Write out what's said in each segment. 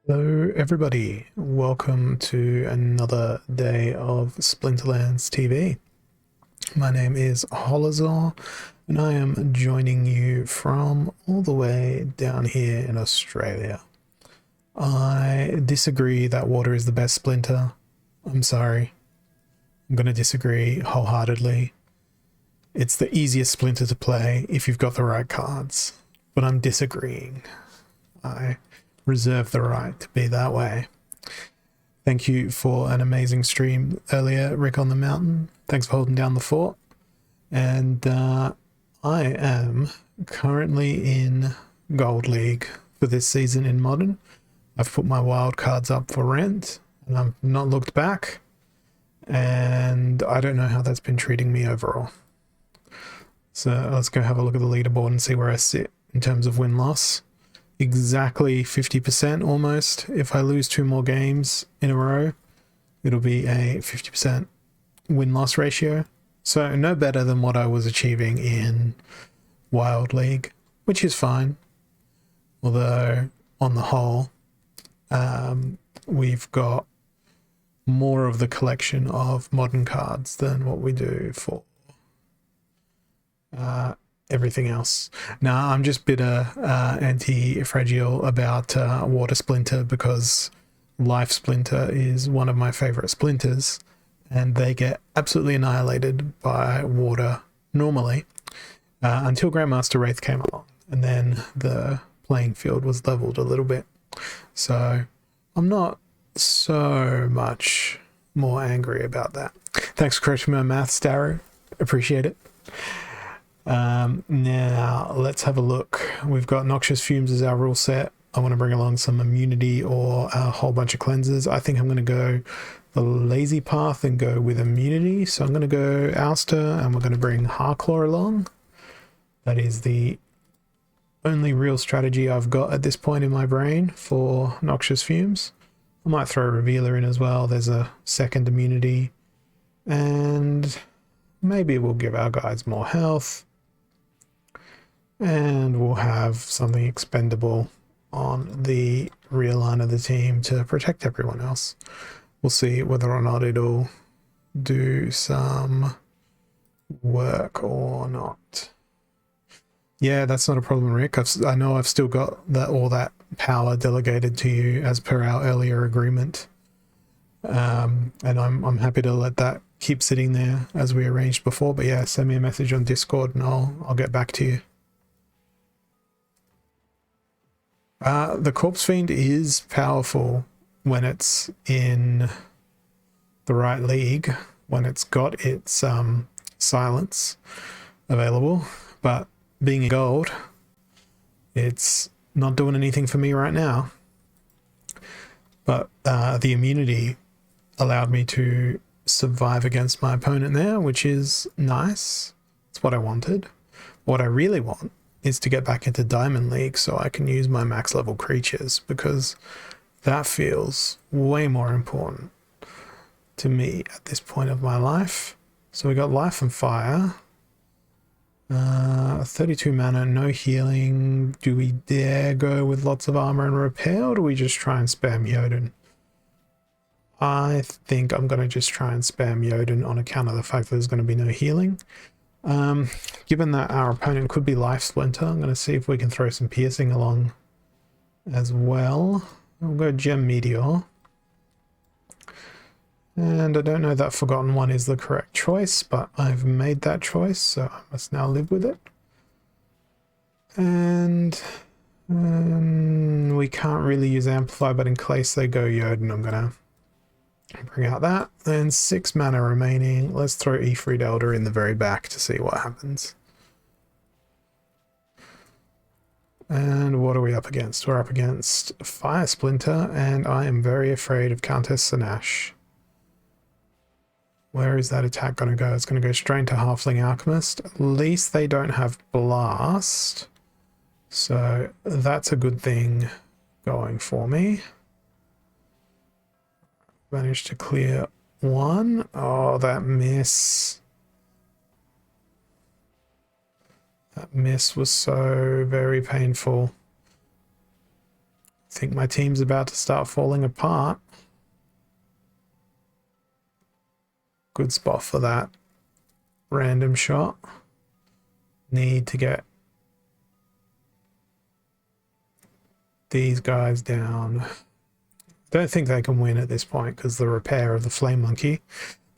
Hello, everybody. Welcome to another day of Splinterlands TV. My name is Holazor, and I am joining you from all the way down here in Australia. I disagree that water is the best Splinter. I'm sorry. I'm going to disagree wholeheartedly. It's the easiest Splinter to play if you've got the right cards, but I'm disagreeing. I reserve the right to be that way. Thank you for an amazing stream earlier, Rick on the Mountain. Thanks for holding down the fort. And I am currently in Gold League for this season in Modern. I've put my wild cards up for rent and I've not looked back. And I don't know how that's been treating me overall. So let's go have a look at the leaderboard and see where I sit in terms of win-loss. Exactly 50% almost. If I lose 2 more games in a row, it'll be a 50% win-loss ratio. So no better than what I was achieving in Wild League, which is fine. Although on the whole, we've got more of the collection of modern cards than what we do for everything else. Now, I'm just bitter anti-fragile about Water Splinter because Life Splinter is one of my favorite splinters, and they get absolutely annihilated by water normally until Grandmaster Wraith came along, and then the playing field was leveled a little bit. So I'm not so much more angry about that. Thanks for correcting my maths, Darrow. Appreciate it. Now let's have a look. We've got Noxious Fumes as our rule set. I want to bring along some immunity or a whole bunch of cleansers. I think I'm going to go the lazy path and go with immunity. So I'm going to go Ouster and we're going to bring Harclaw along. That is the only real strategy I've got at this point in my brain for Noxious Fumes. I might throw Revealer in as well. There's a second immunity. And maybe we'll give our guys more health. And we'll have something expendable on the rear line of the team to protect everyone else. We'll see whether or not it'll do some work or not. Yeah, that's not a problem, Rick. I know I've still got all that power delegated to you as per our earlier agreement. And I'm happy to let that keep sitting there as we arranged before. But yeah, send me a message on Discord and I'll get back to you. The Corpse Fiend is powerful when it's in the right league, when it's got its silence available, but being in gold, it's not doing anything for me right now. But the immunity allowed me to survive against my opponent there, which is nice. It's what I wanted. What I really want is to get back into Diamond League so I can use my max level creatures, because that feels way more important to me at this point of my life. So we got Life and Fire. 32 mana, no healing. Do we dare go with lots of armor and repair, or do we just try and spam Jotun? I think I'm going to just try and spam Jotun on account of the fact that there's going to be no healing. Given that our opponent could be Life Splinter, I'm going to see if we can throw some piercing along as well. We'll go Gem Meteor. And I don't know that Forgotten One is the correct choice, but I've made that choice, so I must now live with it. And we can't really use Amplify, but in case they go Jotun, I'm going to bring out that. Then 6 mana remaining. Let's throw Ifrit Elder in the very back to see what happens. And what are we up against? We're up against Fire Splinter, and I am very afraid of Countess Sanash. Where is that attack going to go? It's going to go straight into Halfling Alchemist. At least they don't have Blast. So that's a good thing going for me. Managed to clear one. Oh, that miss. That miss was so very painful. think my team's about to start falling apart. Good spot for that random shot. Need to get these guys down. Don't think they can win at this point because the repair of the Flame Monkey.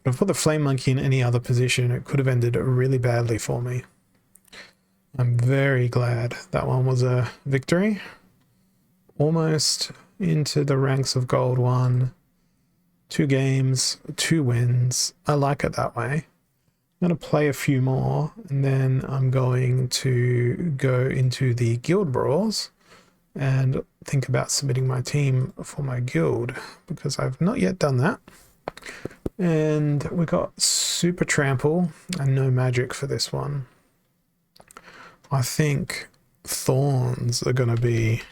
If I put the Flame Monkey in any other position, it could have ended really badly for me. I'm very glad that one was a victory. Almost into the ranks of Gold 1. 2 games, 2 wins. I like it that way. I'm going to play a few more, and then I'm going to go into the guild brawls and think about submitting my team for my guild, because I've not yet done that. And we got Super Trample and no magic for this one. I think Thorns are going to be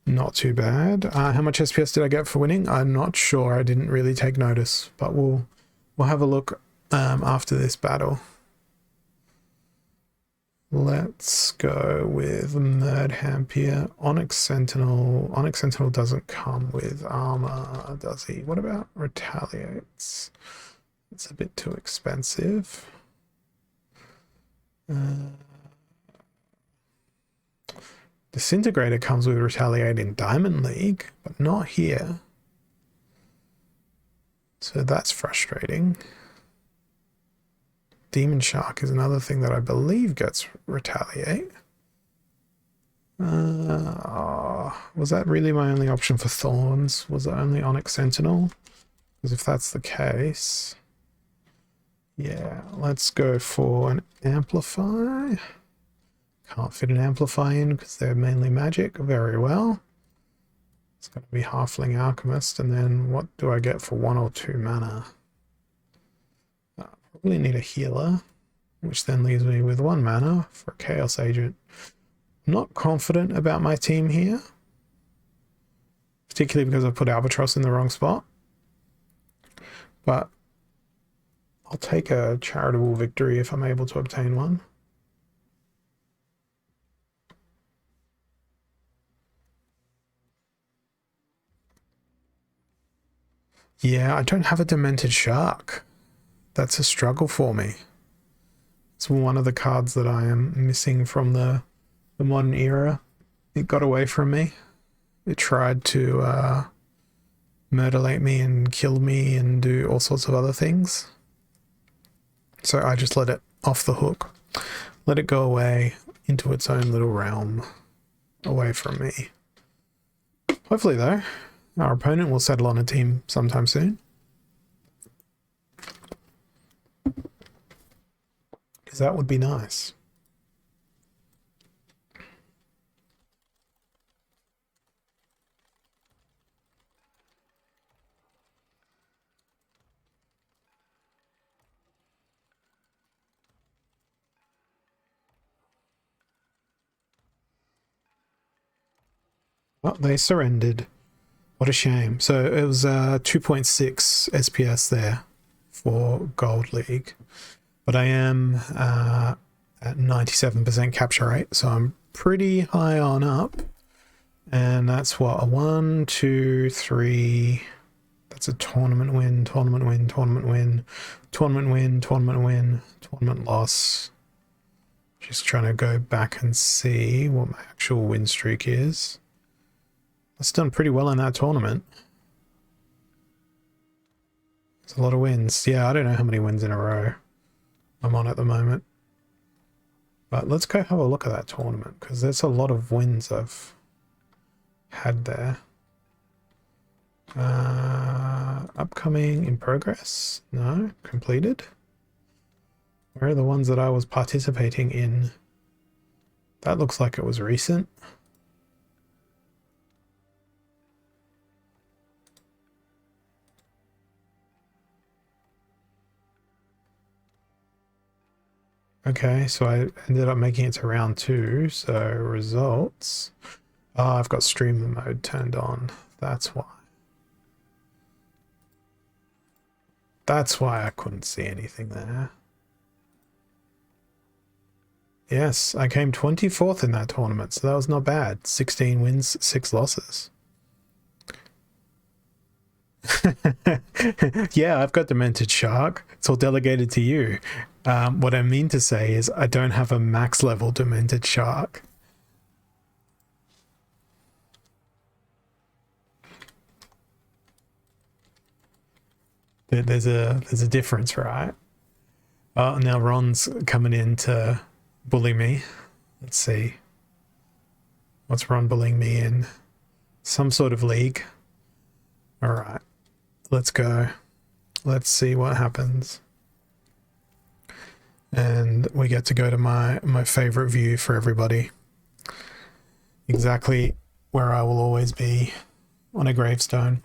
not too bad. How much SPS did I get for winning? I'm not sure. I didn't really take notice, but we'll have a look after this battle. Let's go with Murdhamp here. Onyx Sentinel. Onyx Sentinel doesn't come with armor, does he? What about Retaliates? It's a bit too expensive. Disintegrator comes with Retaliate in Diamond League, but not here. So that's frustrating. Demon Shark is another thing that I believe gets Retaliate. Was that really my only option for Thorns? Was it only Onyx Sentinel? Because if that's the case... yeah, let's go for an Amplify. Can't fit an Amplify in because they're mainly magic. Very well. It's going to be Halfling Alchemist, and then what do I get for 1 or 2 mana? Probably need a healer, which then leaves me with 1 mana for a Chaos Agent. I'm not confident about my team here, particularly because I put Albatross in the wrong spot. But I'll take a charitable victory if I'm able to obtain one. Yeah, I don't have a Demented Shark. That's a struggle for me. It's one of the cards that I am missing from the modern era. It got away from me. It tried to murderate me and kill me and do all sorts of other things. So I just let it off the hook. Let it go away into its own little realm away from me. Hopefully, though, our opponent will settle on a team sometime soon. Because that would be nice. Oh, they surrendered. What a shame. So it was 2.6 SPS there for Gold League. But I am at 97% capture rate, so I'm pretty high on up. And that's what, a 1, 2, 3... That's a tournament win, tournament win, tournament win, tournament win, tournament win, tournament loss. Just trying to go back and see what my actual win streak is. That's done pretty well in that tournament. It's a lot of wins. Yeah, I don't know how many wins in a row I'm on at the moment. But let's go have a look at that tournament, because there's a lot of wins I've had there. Upcoming, in progress? No, completed. Where are the ones that I was participating in? That looks like it was recent. Okay, so I ended up making it to round 2, so results. Oh, I've got streamer mode turned on. That's why. That's why I couldn't see anything there. Yes, I came 24th in that tournament, so that was not bad. 16 wins, 6 losses. Yeah, I've got Demented Shark. It's all delegated to you. What I mean to say is I don't have a max level Demented Shark. There's a difference, right? Oh, now Ron's coming in to bully me. Let's see. What's Ron bullying me in? Some sort of league. All right, let's go. Let's see what happens. And we get to go to my favorite view for everybody. Exactly where I will always be, on a gravestone.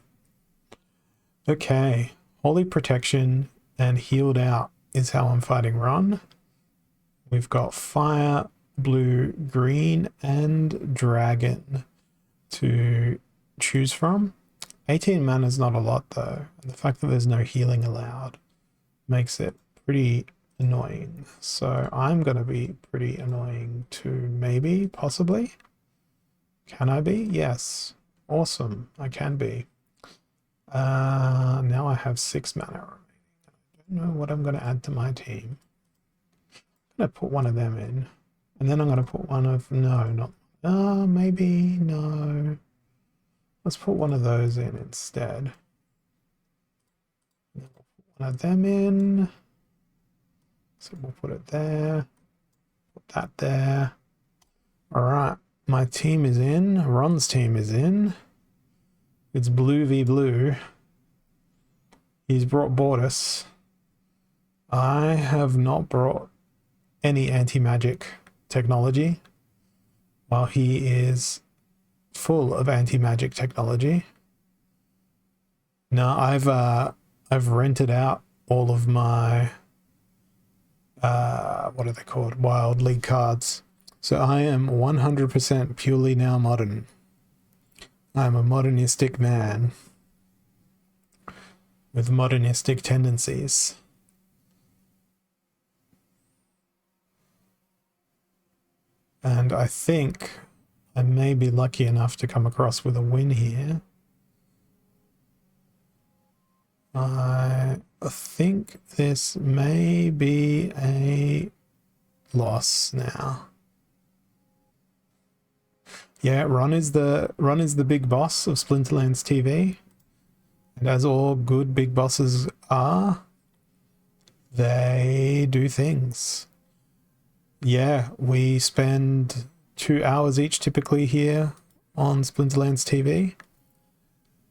Okay, Holy Protection and Healed Out is how I'm fighting Ron. We've got Fire, Blue, Green, and Dragon to choose from. 18 mana is not a lot though, and the fact that there's no healing allowed makes it pretty annoying. So I'm going to be pretty annoying too, maybe, possibly. Can I be? Yes. Awesome, I can be. Now I have 6 mana remaining. I don't know what I'm going to add to my team. I'm going to put one of them in. And then I'm going to put one of... No, not... maybe... No. Let's put one of those in instead. Then we'll put one of them in. So we'll put it there. Put that there. Alright. My team is in. Ron's team is in. It's blue v blue. He's brought Bortus. I have not brought any anti-magic technology, while he is full of anti-magic technology. Now I've rented out all of my what are they called? Wild League cards. So I am 100% purely now modern. I'm a modernistic man with modernistic tendencies. And I think I may be lucky enough to come across with a win here. I think this may be a loss now. Yeah, Ron is the big boss of Splinterlands TV. And as all good big bosses are, they do things. Yeah, we spend 2 hours each typically here on Splinterlands TV.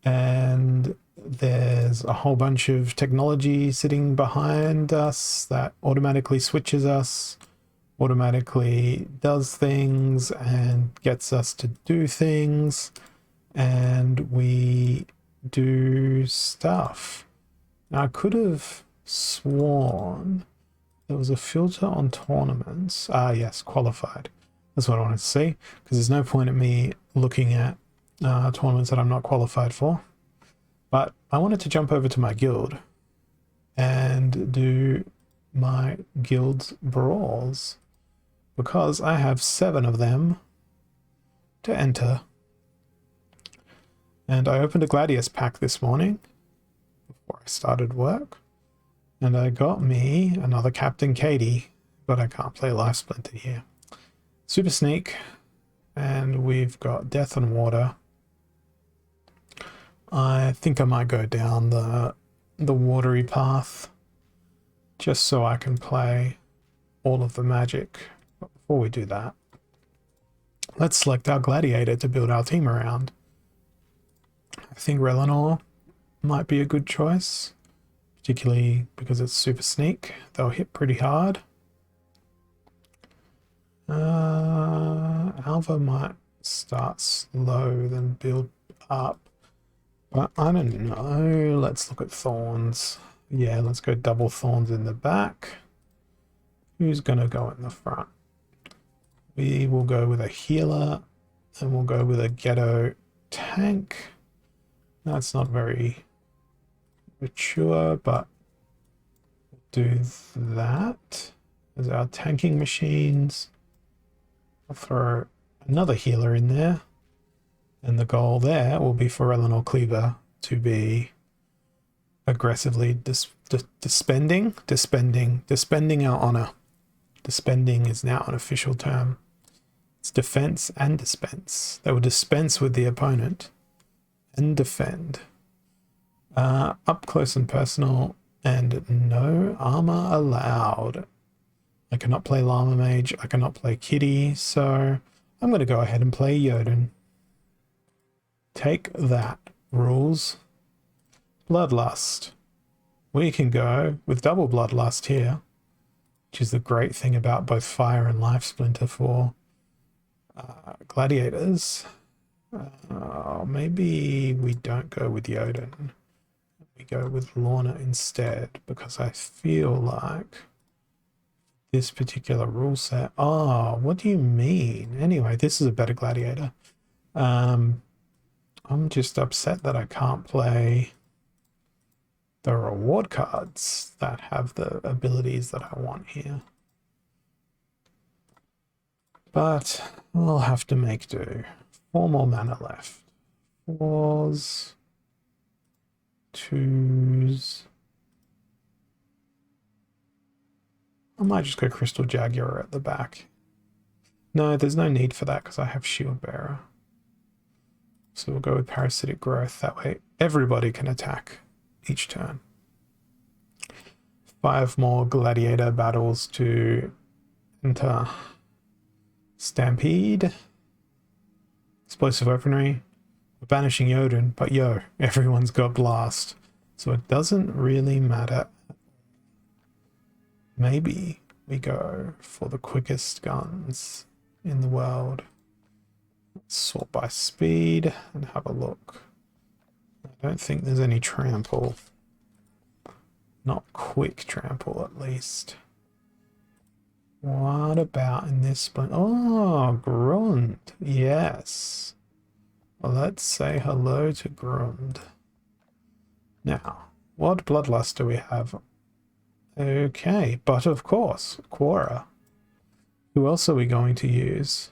And there's a whole bunch of technology sitting behind us that automatically switches us, automatically does things and gets us to do things, and we do stuff. Now I could have sworn there was a filter on tournaments. Ah yes, qualified. That's what I wanted to see, because there's no point in me looking at tournaments that I'm not qualified for. But I wanted to jump over to my guild and do my guild's brawls, because I have 7 of them to enter. And I opened a Gladius pack this morning before I started work, and I got me another Captain Katie, but I can't play Life Splinter here. Super Sneak, and we've got Death and Water. I think I might go down the watery path just so I can play all of the magic. But before we do that, let's select our gladiator to build our team around. I think Relinor might be a good choice, particularly because it's Super Sneak. They'll hit pretty hard. Alva might start slow, then build up. But I don't know. Let's look at Thorns. Yeah, let's go double Thorns in the back. Who's going to go in the front? We will go with a healer, and we'll go with a ghetto tank. That's not very mature, but we'll do that as our tanking machines. I'll throw another healer in there. And the goal there will be for Eleanor Cleaver to be aggressively dispending our honor. Dispending is now an official term. It's defense and dispense. They will dispense with the opponent and defend. Up close and personal, and no armor allowed. I cannot play Llama Mage, I cannot play Kitty, so I'm going to go ahead and play Jotun. Take that, rules. Bloodlust. We can go with double Bloodlust here, which is the great thing about both Fire and Life Splinter for gladiators. Maybe we don't go with Jotun. We go with Lorna instead, because I feel like this particular rule set... Oh, what do you mean? Anyway, this is a better gladiator. I'm just upset that I can't play the reward cards that have the abilities that I want here. But I'll have to make do. 4 more mana left. 4s, 2s. I might just go Crystal Jaguar at the back. No, there's no need for that because I have Shield Bearer. So we'll go with Parasitic Growth. That way everybody can attack each turn. 5 more Gladiator battles to enter. Stampede. Explosive Weaponry. We're banishing Jotun, but everyone's got Blast. So it doesn't really matter. Maybe we go for the quickest guns in the world. Let's sort by speed and have a look. I don't think there's any trample. Not quick trample, at least. What about in this splint? Oh, Grund. Yes. Well, let's say hello to Grund. Now, what Bloodlust do we have? Okay, but of course, Quora. Who else are we going to use?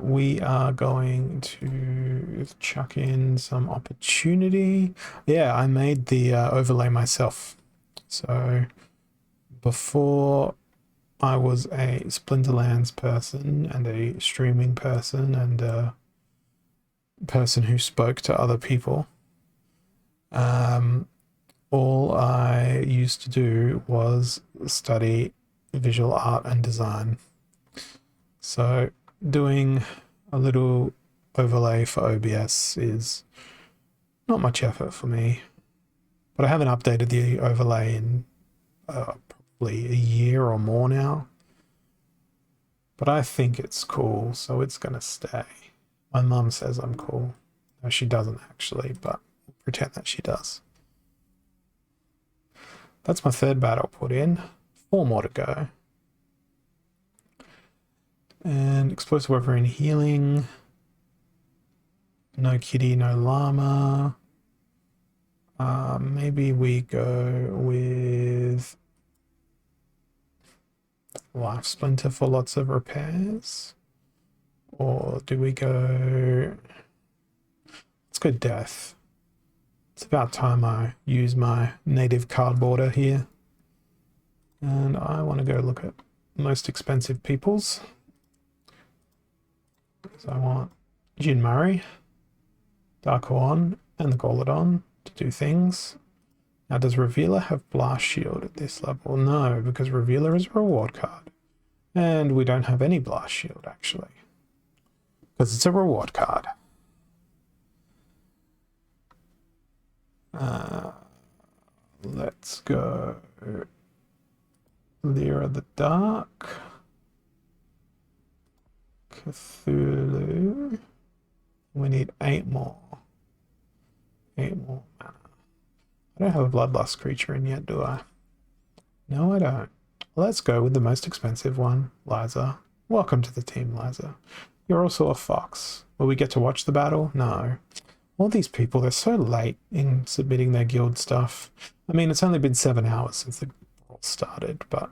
We are going to chuck in some opportunity. Yeah, I made the overlay myself. So before I was a Splinterlands person and a streaming person and a person who spoke to other people, all I used to do was study visual art and design. So doing a little overlay for OBS is not much effort for me, but I haven't updated the overlay in probably a year or more now, but I think it's cool, so it's gonna stay. My mum says I'm cool. No, she doesn't actually, but we'll pretend that she does. That's my 3rd battle put in. 4 more to go. And Explosive Weaponry and Healing. No Kitty, no Llama. Maybe we go with Life Splinter for lots of repairs. Or do we go... Let's go Death. It's about time I use my native card border here. And I want to go look at most expensive peoples. So I want Jin Murray, Dark Horn, and the Golodon to do things. Now, does Revealer have Blast Shield at this level? No, because Revealer is a reward card. And we don't have any Blast Shield, actually. Because it's a reward card. Let's go Lyra the Dark. Cthulhu. We need 8 more. 8 more mana. I don't have a Bloodlust creature in yet, do I? No, I don't. Let's go with the most expensive one, Liza. Welcome to the team, Liza. You're also a fox. Will we get to watch the battle? No. All these people, they're so late in submitting their guild stuff. I mean, it's only been 7 hours since the brawl started, but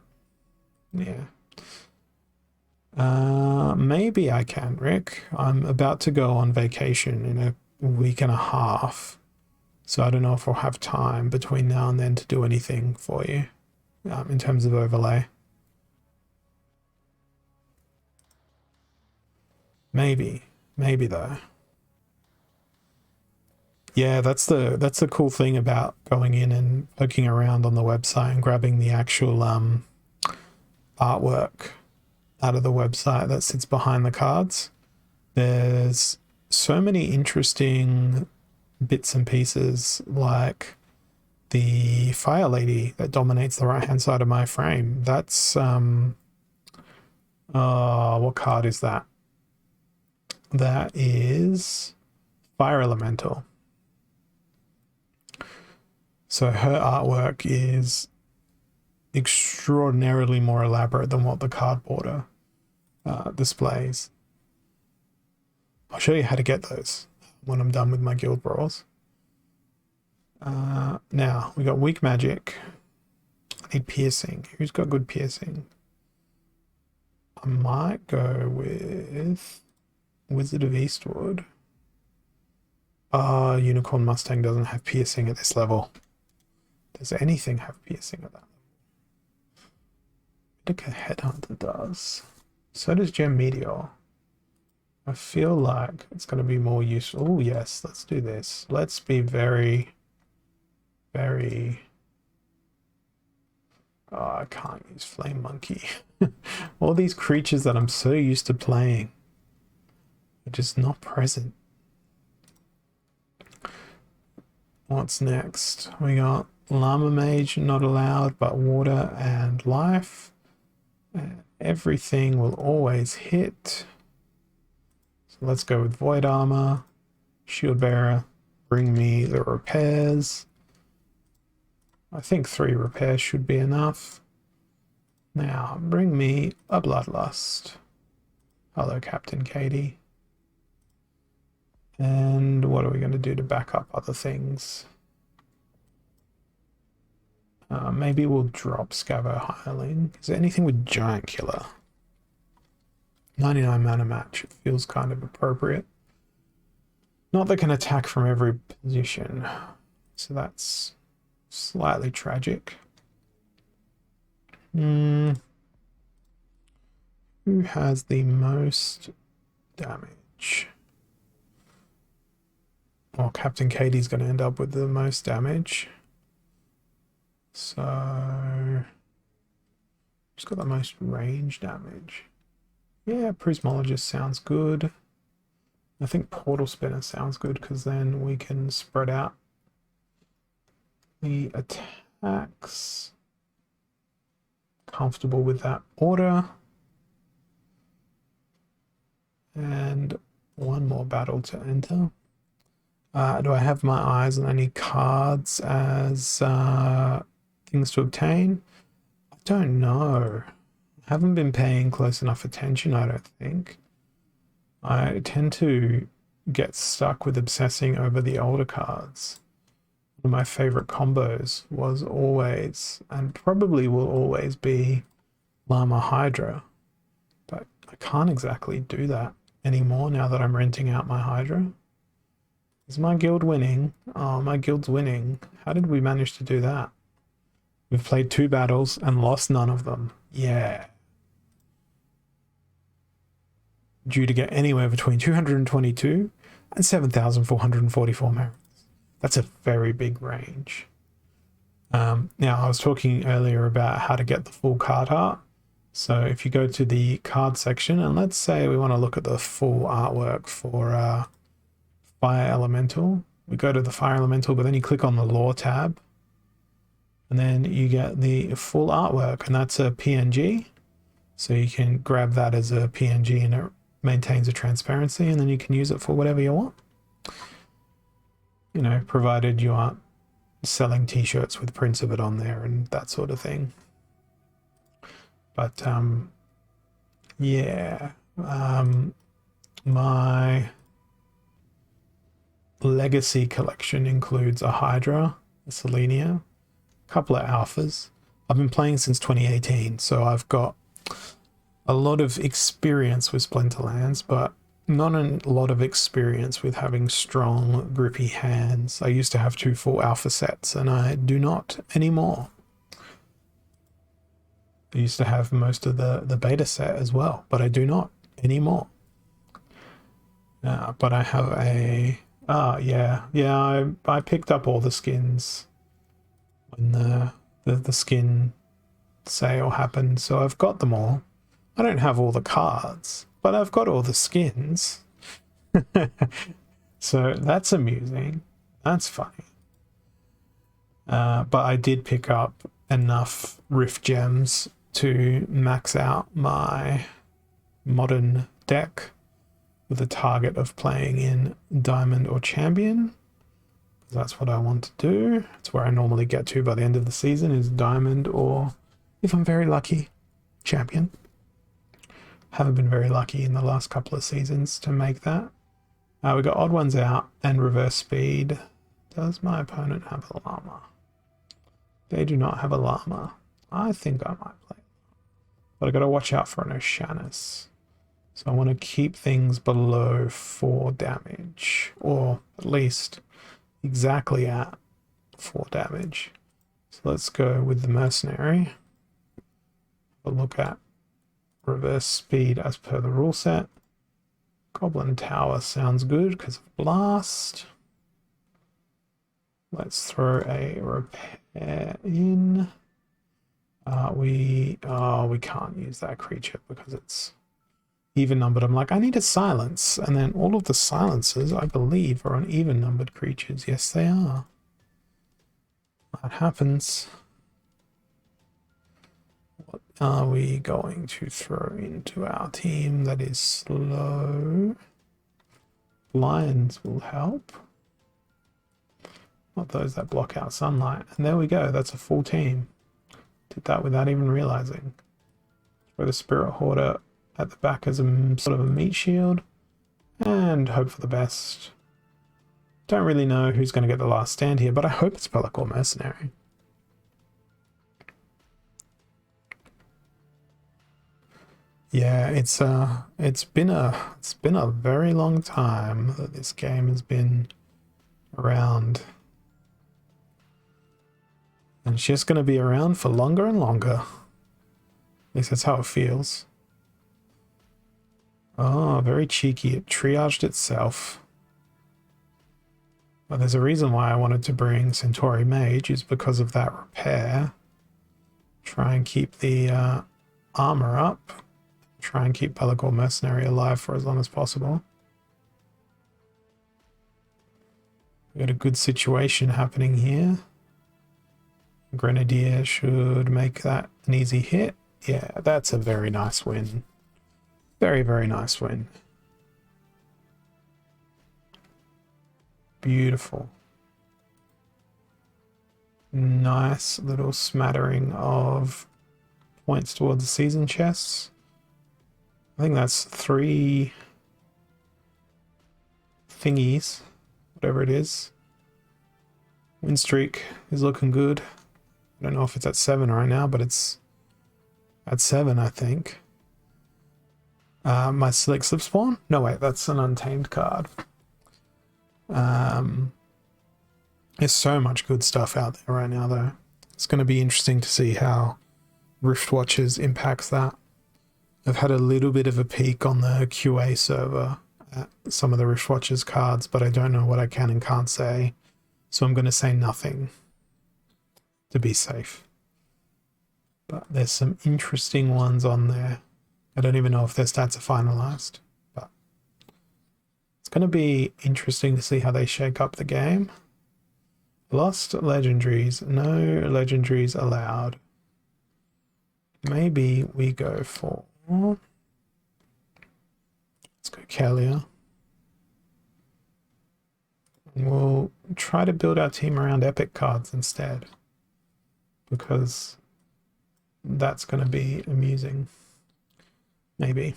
yeah. Maybe I can, Rick. I'm about to go on vacation in a week and a half, so I don't know if I'll have time between now and then to do anything for you in terms of overlay. Maybe though. Yeah, that's the cool thing about going in and poking around on the website and grabbing the actual artwork out of the website that sits behind the cards. There's so many interesting bits and pieces, like the fire lady that dominates the right hand side of my frame. That's what card is that? That is Fire Elemental. So her artwork is extraordinarily more elaborate than what the card border displays. I'll show you how to get those when I'm done with my guild brawls. Now we got weak magic. I need piercing. Who's got good piercing? I might go with Wizard of Eastwood. Unicorn Mustang doesn't have piercing at this level. Does anything have piercing at that level? Medica Headhunter does. So does Gem Meteor. I feel like it's going to be more useful. Oh, yes, let's do this. Let's be very... Oh, I can't use Flame Monkey. All these creatures that I'm so used to playing are just not present. What's next? We got Llama Mage, not allowed, but water and life. Everything will always hit. So let's go with Void Armor, Shield Bearer, bring me the repairs. I think 3 repairs should be enough. Now, bring me a Bloodlust. Hello, Captain Katie. And what are we going to do to back up other things? Maybe we'll drop Scavo Hireling. Is there anything with Giant Killer? 99 mana match. It feels kind of appropriate. Not that can attack from every position. So that's slightly tragic. Who has the most damage? Well, Captain Katie's going to end up with the most damage. So, who's got the most range damage? Yeah, Prismologist sounds good. I think Portal Spinner sounds good because then we can spread out the attacks. Comfortable with that order. And one more battle to enter. Do I have my eyes on any cards as things to obtain? I don't know. I haven't been paying close enough attention, I don't think. I tend to get stuck with obsessing over the older cards. One of my favorite combos was always, and probably will always be, Llama Hydra. But I can't exactly do that anymore now that I'm renting out my Hydra. Is my guild winning? Oh, my guild's winning. How did we manage to do that? We've played 2 battles and lost none of them. Yeah. Due to get anywhere between 222 and 7,444 merits. That's a very big range. Now, I was talking earlier about how to get the full card art. So if you go to the card section, and let's say we want to look at the full artwork for Fire Elemental. We go to the Fire Elemental, but then you click on the Lore tab. And then you get the full artwork, and that's a PNG. So you can grab that as a PNG and it maintains a transparency, and then you can use it for whatever you want. You know, provided you aren't selling t-shirts with prints of it on there and that sort of thing. But yeah, my legacy collection includes a Hydra, a Selenia, a couple of alphas. I've been playing since 2018, so I've got a lot of experience with Splinterlands, but not a lot of experience with having strong, grippy hands. I used to have 2 full alpha sets, and I do not anymore. I used to have most of the beta set as well, but I do not anymore. But I have a... I picked up all the skins when the skin sale happened, so I've got them all. I don't have all the cards, but I've got all the skins. So that's amusing. That's funny. But I did pick up enough Rift Gems to max out my modern deck with a target of playing in Diamond or Champion. That's what I want to do. It's where I normally get to by the end of the season, is Diamond, or if I'm very lucky, Champion. Haven't been very lucky in the last couple of seasons to make that. We got Odd Ones out and Reverse Speed. Does my opponent have a llama? They do not have a llama. I think I might play. But I got to watch out for an Oceanus. So I want to keep things below 4 damage, or at least exactly at 4 damage. So let's go with the Mercenary. Have a look at Reverse Speed as per the rule set. Goblin Tower sounds good because of Blast. Let's throw a Repair in. We can't use that creature because it's even numbered. I'm like, I need a silence, and then all of the silences, I believe, are on even numbered creatures. Yes, they are. That happens. What are we going to throw into our team that is slow? Lions will help. Not those that block out sunlight. And there we go. That's a full team. Did that without even realizing. Throw the Spirit Hoarder at the back as a sort of a meat shield, and hope for the best. Don't really know who's going to get the last stand here, but I hope it's Pellic or Mercenary. Yeah, it's been a very long time that this game has been around, and it's just going to be around for longer and longer. At least that's how it feels. Oh, very cheeky. It triaged itself. Well, there's a reason why I wanted to bring Centauri Mage, is because of that repair. Try and keep the armor up. Try and keep Pellic Mercenary alive for as long as possible. We got a good situation happening here. Grenadier should make that an easy hit. Yeah, that's a very nice win. Very, very nice win. Beautiful. Nice little smattering of points towards the season chests. I think that's 3 thingies, whatever it is. Win streak is looking good. I don't know if it's at 7 right now, but it's at 7, I think. My Select Slip Spawn? No, wait, that's an Untamed card. There's so much good stuff out there right now, though. It's going to be interesting to see how Rift Watchers impacts that. I've had a little bit of a peek on the QA server at some of the Rift Watchers cards, but I don't know what I can and can't say, so I'm going to say nothing to be safe. But there's some interesting ones on there. I don't even know if their stats are finalized, but it's going to be interesting to see how they shake up the game. Lost legendaries, no legendaries allowed. Maybe we go for... Let's go Kalia. We'll try to build our team around epic cards instead, because that's going to be amusing. Maybe.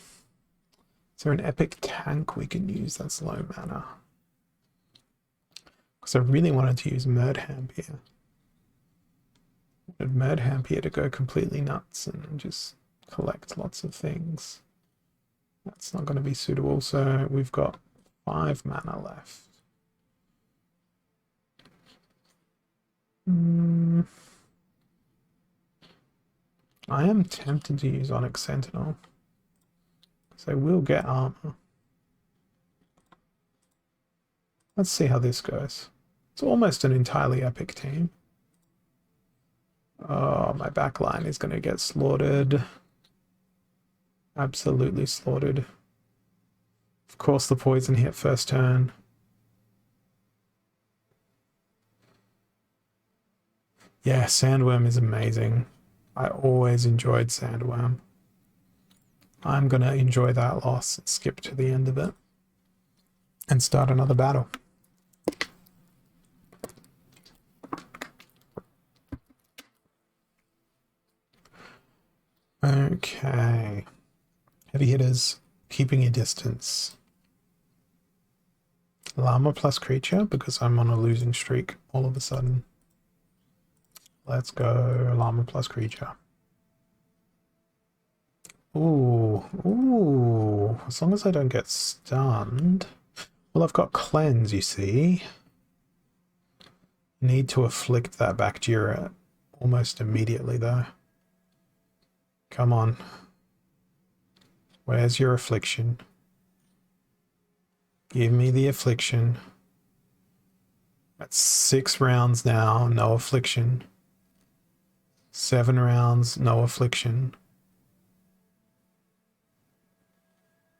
Is there an epic tank we can use that's low mana? Because I really wanted to use Murdhamp here. I wanted Murdhamp here to go completely nuts and just collect lots of things. That's not going to be suitable. So we've got 5 mana left. I am tempted to use Onyx Sentinel. So we'll get armor. Let's see how this goes. It's almost an entirely epic team. Oh, my backline is going to get slaughtered. Absolutely slaughtered. Of course, the poison hit first turn. Yeah, Sandworm is amazing. I always enjoyed Sandworm. I'm going to enjoy that loss and skip to the end of it and start another battle. Okay. Heavy hitters, keeping your distance. Llama plus creature, because I'm on a losing streak all of a sudden. Let's go llama plus creature. Ooh. As long as I don't get stunned. Well, I've got cleanse, you see. Need to afflict that bacteria almost immediately, though. Come on. Where's your affliction? Give me the affliction. That's 6 rounds now, no affliction. 7 rounds, no affliction.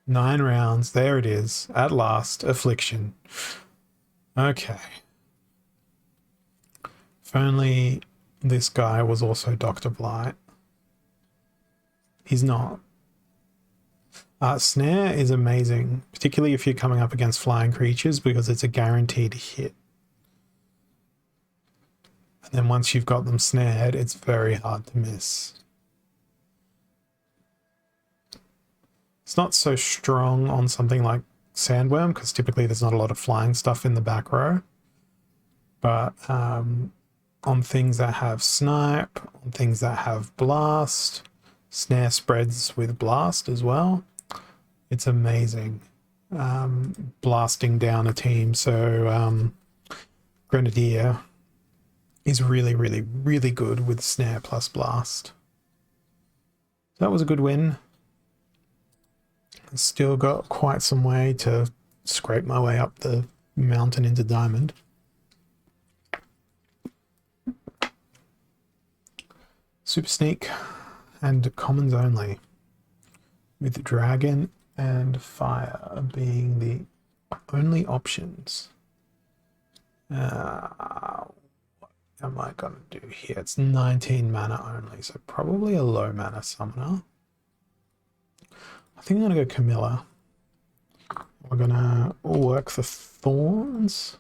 9 rounds, there it is. At last, affliction. Okay. If only this guy was also Dr. Blight. He's not. Snare is amazing, particularly if you're coming up against flying creatures, because it's a guaranteed hit. And then once you've got them snared, it's very hard to miss. It's not so strong on something like Sandworm, because typically there's not a lot of flying stuff in the back row. But on things that have Snipe, on things that have Blast, Snare spreads with Blast as well. It's amazing. Blasting down a team. So Grenadier is really, really, really good with Snare plus Blast. That was a good win. Still got quite some way to scrape my way up the mountain into Diamond. Super Sneak and commons only, with Dragon and Fire being the only options. What am I going to do here? It's 19 mana only, so probably a low mana summoner. I think I'm going to go Camilla. We're going to work the Thorns.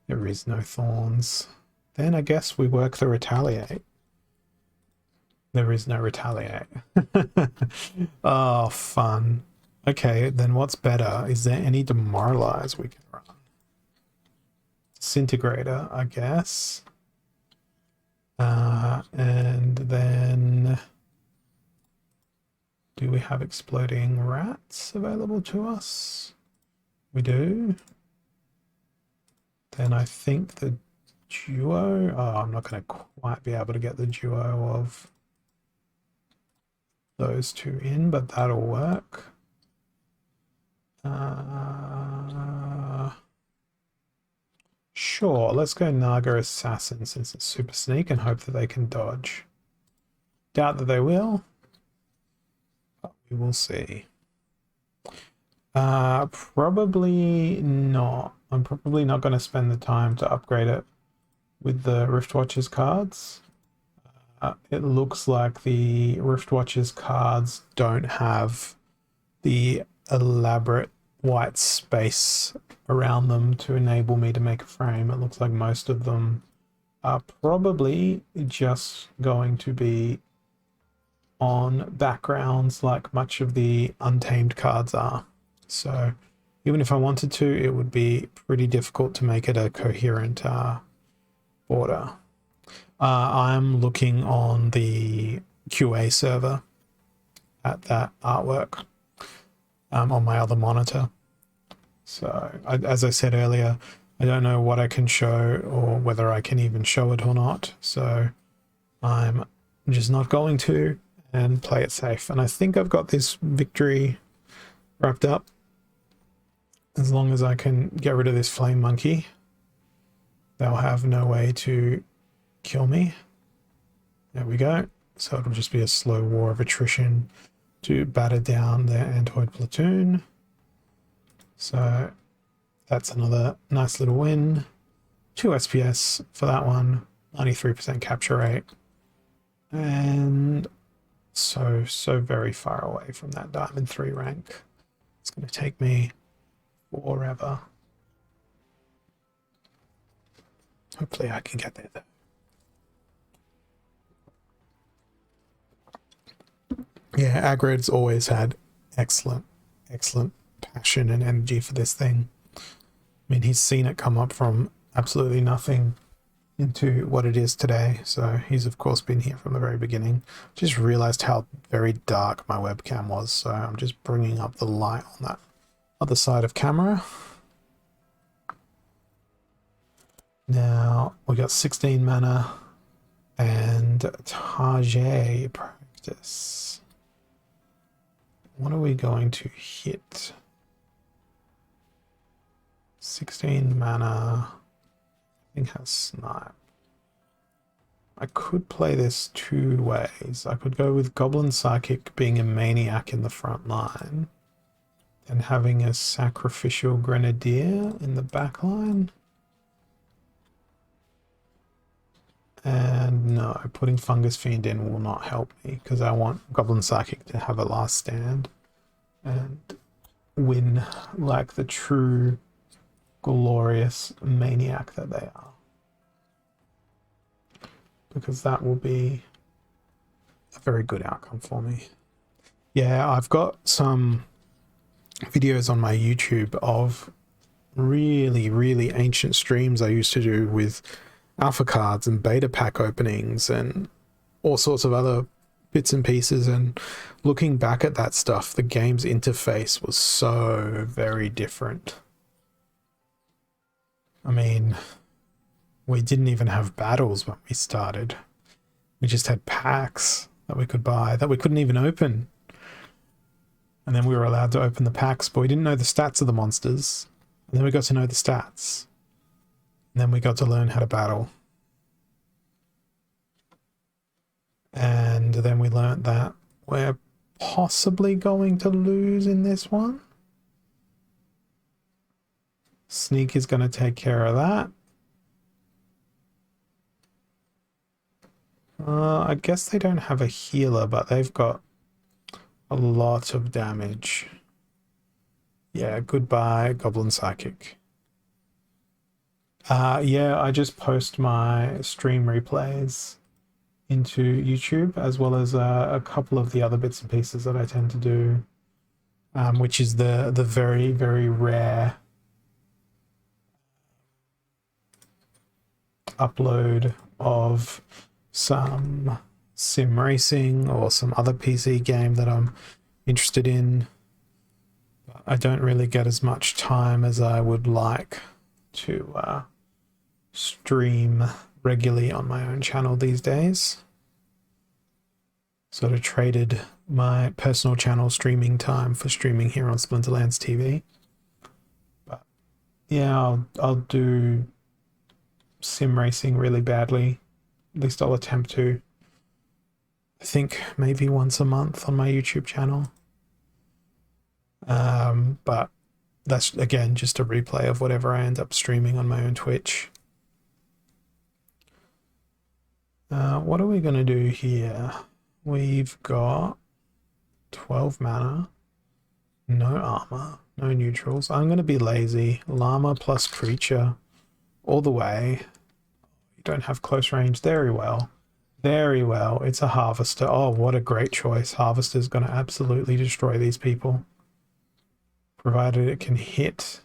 There is no Thorns. Then I guess we work the Retaliate. There is no Retaliate. Oh, fun. Okay, then what's better? Is there any Demoralize we can run? Disintegrator, I guess. And then... do we have Exploding Rats available to us? We do. Then I think the duo... oh, I'm not going to quite be able to get the duo of those two in, but that'll work. Sure, let's go Naga Assassin since it's Super Sneak and hope that they can dodge. Doubt that they will, but we will see. Probably not. I'm probably not going to spend the time to upgrade it with the Rift Watchers cards. It looks like the Rift Watchers cards don't have the elaborate white space around them to enable me to make a frame. It looks like most of them are probably just going to be on backgrounds like much of the Untamed cards are. So even if I wanted to, it would be pretty difficult to make it a coherent border. I'm looking on the QA server at that artwork on my other monitor. So as I said earlier, I don't know what I can show or whether I can even show it or not. So I'm just not going to and play it safe. And I think I've got this victory wrapped up. As long as I can get rid of this flame monkey, they'll have no way to kill me. There we go. So it'll just be a slow war of attrition to batter down their Antoid platoon. So that's another nice little win. 2 SPS for that one, 93% capture rate. And so very far away from that Diamond 3 rank. It's going to take me forever. Hopefully I can get there though. Yeah, Agrid's always had excellent passion and energy for this thing. I mean, he's seen it come up from absolutely nothing into what it is today. So he's of course been here from the very beginning. Just realized how very dark my webcam was. So I'm just bringing up the light on that other side of camera. Now we got 16 mana and Target practice. What are we going to hit? 16 mana. I think has snipe. I could play this 2 ways. I could go with Goblin Psychic being a maniac in the front line and having a Sacrificial Grenadier in the back line. And no, putting Fungus Fiend in will not help me because I want Goblin Psychic to have a last stand and win like the true glorious maniac that they are. Because that will be a very good outcome for me. Yeah, I've got some videos on my YouTube of really ancient streams I used to do with alpha cards and beta pack openings and all sorts of other bits and pieces, and looking back at that stuff, the game's interface was so very different. I mean, we didn't even have battles when we started. We just had packs that we could buy that we couldn't even open. And then we were allowed to open the packs, but we didn't know the stats of the monsters. And then we got to know the stats. And then we got to learn how to battle. And then we learned that we're possibly going to lose in this one. Sneak is going to take care of that. I guess they don't have a healer, but they've got a lot of damage. Yeah, goodbye, Goblin Psychic. Yeah, I just post my stream replays into YouTube, as well as a couple of the other bits and pieces that I tend to do, which is the very rare upload of some sim racing or some other PC game that I'm interested in. I don't really get as much time as I would like to stream regularly on my own channel these days. Sort of traded my personal channel streaming time for streaming here on Splinterlands TV. But yeah, I'll do sim racing really badly. At least I'll attempt to. I think maybe once a month on my YouTube channel. But that's again just a replay of whatever I end up streaming on my own Twitch. What are we going to do here? We've got 12 mana, no armor, no neutrals. I'm going to be lazy. Llama plus creature all the way. You don't have close range. Very well. Very well. It's a harvester. Oh, what a great choice. Harvester's going to absolutely destroy these people. Provided it can hit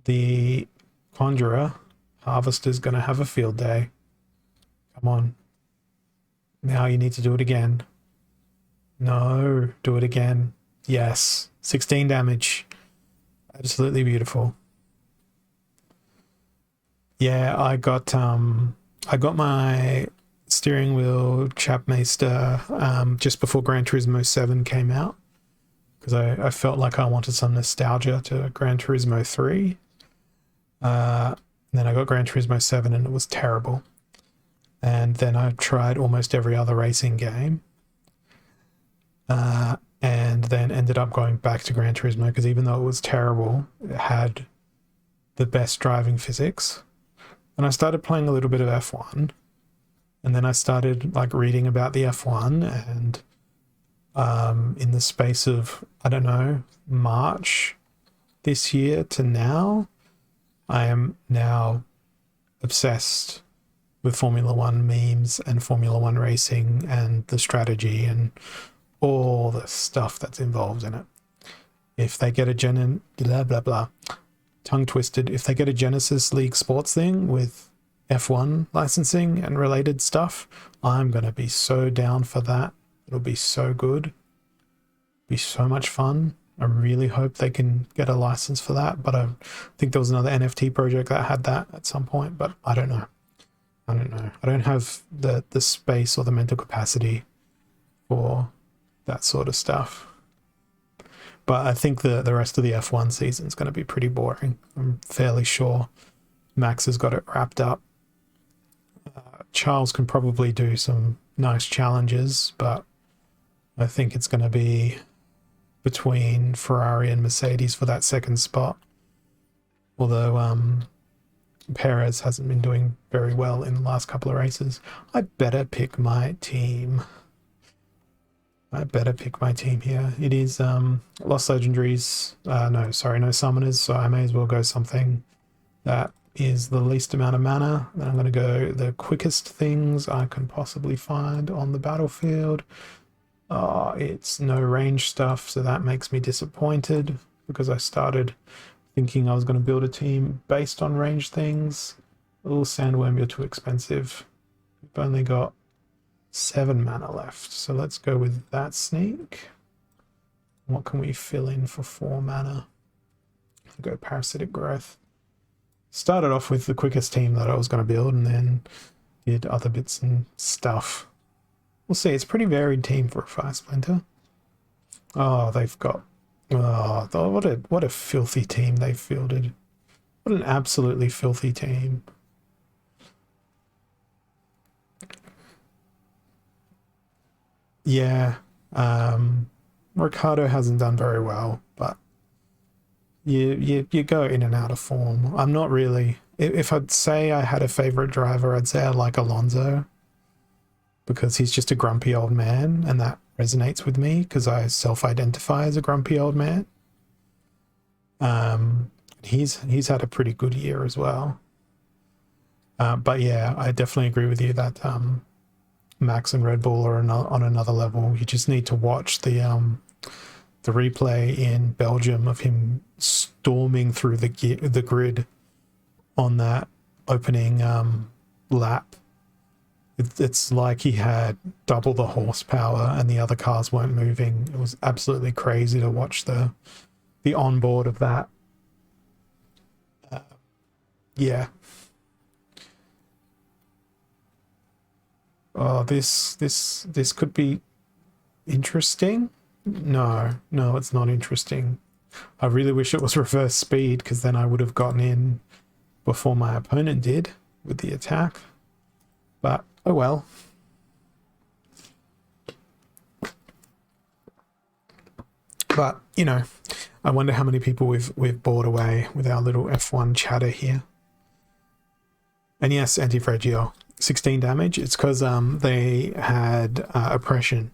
the conjurer, Harvester's going to have a field day. Come on. Now you need to do it again. No, do it again. Yes, 16 damage. Absolutely beautiful. Yeah, I got my steering wheel Chapmeister just before Gran Turismo 7 came out because I felt like I wanted some nostalgia to Gran Turismo 3. And then I got Gran Turismo 7 and it was terrible. And then I tried almost every other racing game. And then ended up going back to Gran Turismo because even though it was terrible, it had the best driving physics. And I started playing a little bit of F1, and then I started like reading about the F1, and in the space of, I don't know, March this year to now, I am now obsessed with Formula One memes and Formula One racing and the strategy and all the stuff that's involved in it. If they get a blah blah blah, tongue twisted. If they get a Genesis League sports thing with F1 licensing and related stuff, I'm gonna be so down for that. It'll be so good. Be so much fun. I really hope they can get a license for that, but I think there was another NFT project that had that at some point, but I don't know. I don't have the space or the mental capacity for that sort of stuff. But I think the rest of the F1 season is going to be pretty boring. I'm fairly sure Max has got it wrapped up. Charles can probably do some nice challenges, but I think it's going to be between Ferrari and Mercedes for that second spot. Although Perez hasn't been doing very well in the last couple of races. I better pick my team. Here. It is Lost Legendaries. No summoners, so I may as well go something that is the least amount of mana. Then I'm going to go the quickest things I can possibly find on the battlefield. It's no range stuff, so that makes me disappointed because I started thinking I was going to build a team based on range things. Oh, Sandworm, you're too expensive. We've only got 7 mana left, so let's go with that sneak. What can we fill in for 4 mana? I'll go Parasitic Growth. Started off with the quickest team that I was going to build and then did other bits and stuff. We'll see. It's a pretty varied team for a Fire Splinter. Oh, they've got... Oh, what a filthy team they've fielded. What an absolutely filthy team. Yeah, Ricardo hasn't done very well, but you go in and out of form. I'm not really... If I'd say I had a favorite driver, I'd say I like Alonso because he's just a grumpy old man, and that resonates with me because I self-identify as a grumpy old man. He's had a pretty good year as well. But yeah, I definitely agree with you that Max and Red Bull are on another level. You just need to watch the replay in Belgium of him storming through the grid on that opening lap. It's like he had double the horsepower and the other cars weren't moving. It was absolutely crazy to watch the onboard of that. Yeah. Oh, this could be interesting. No, it's not interesting. I really wish it was reverse speed because then I would have gotten in before my opponent did with the attack. But oh well. But you know, I wonder how many people we've bored away with our little F1 chatter here. And yes, Anti-Fragile, 16 damage. It's because they had oppression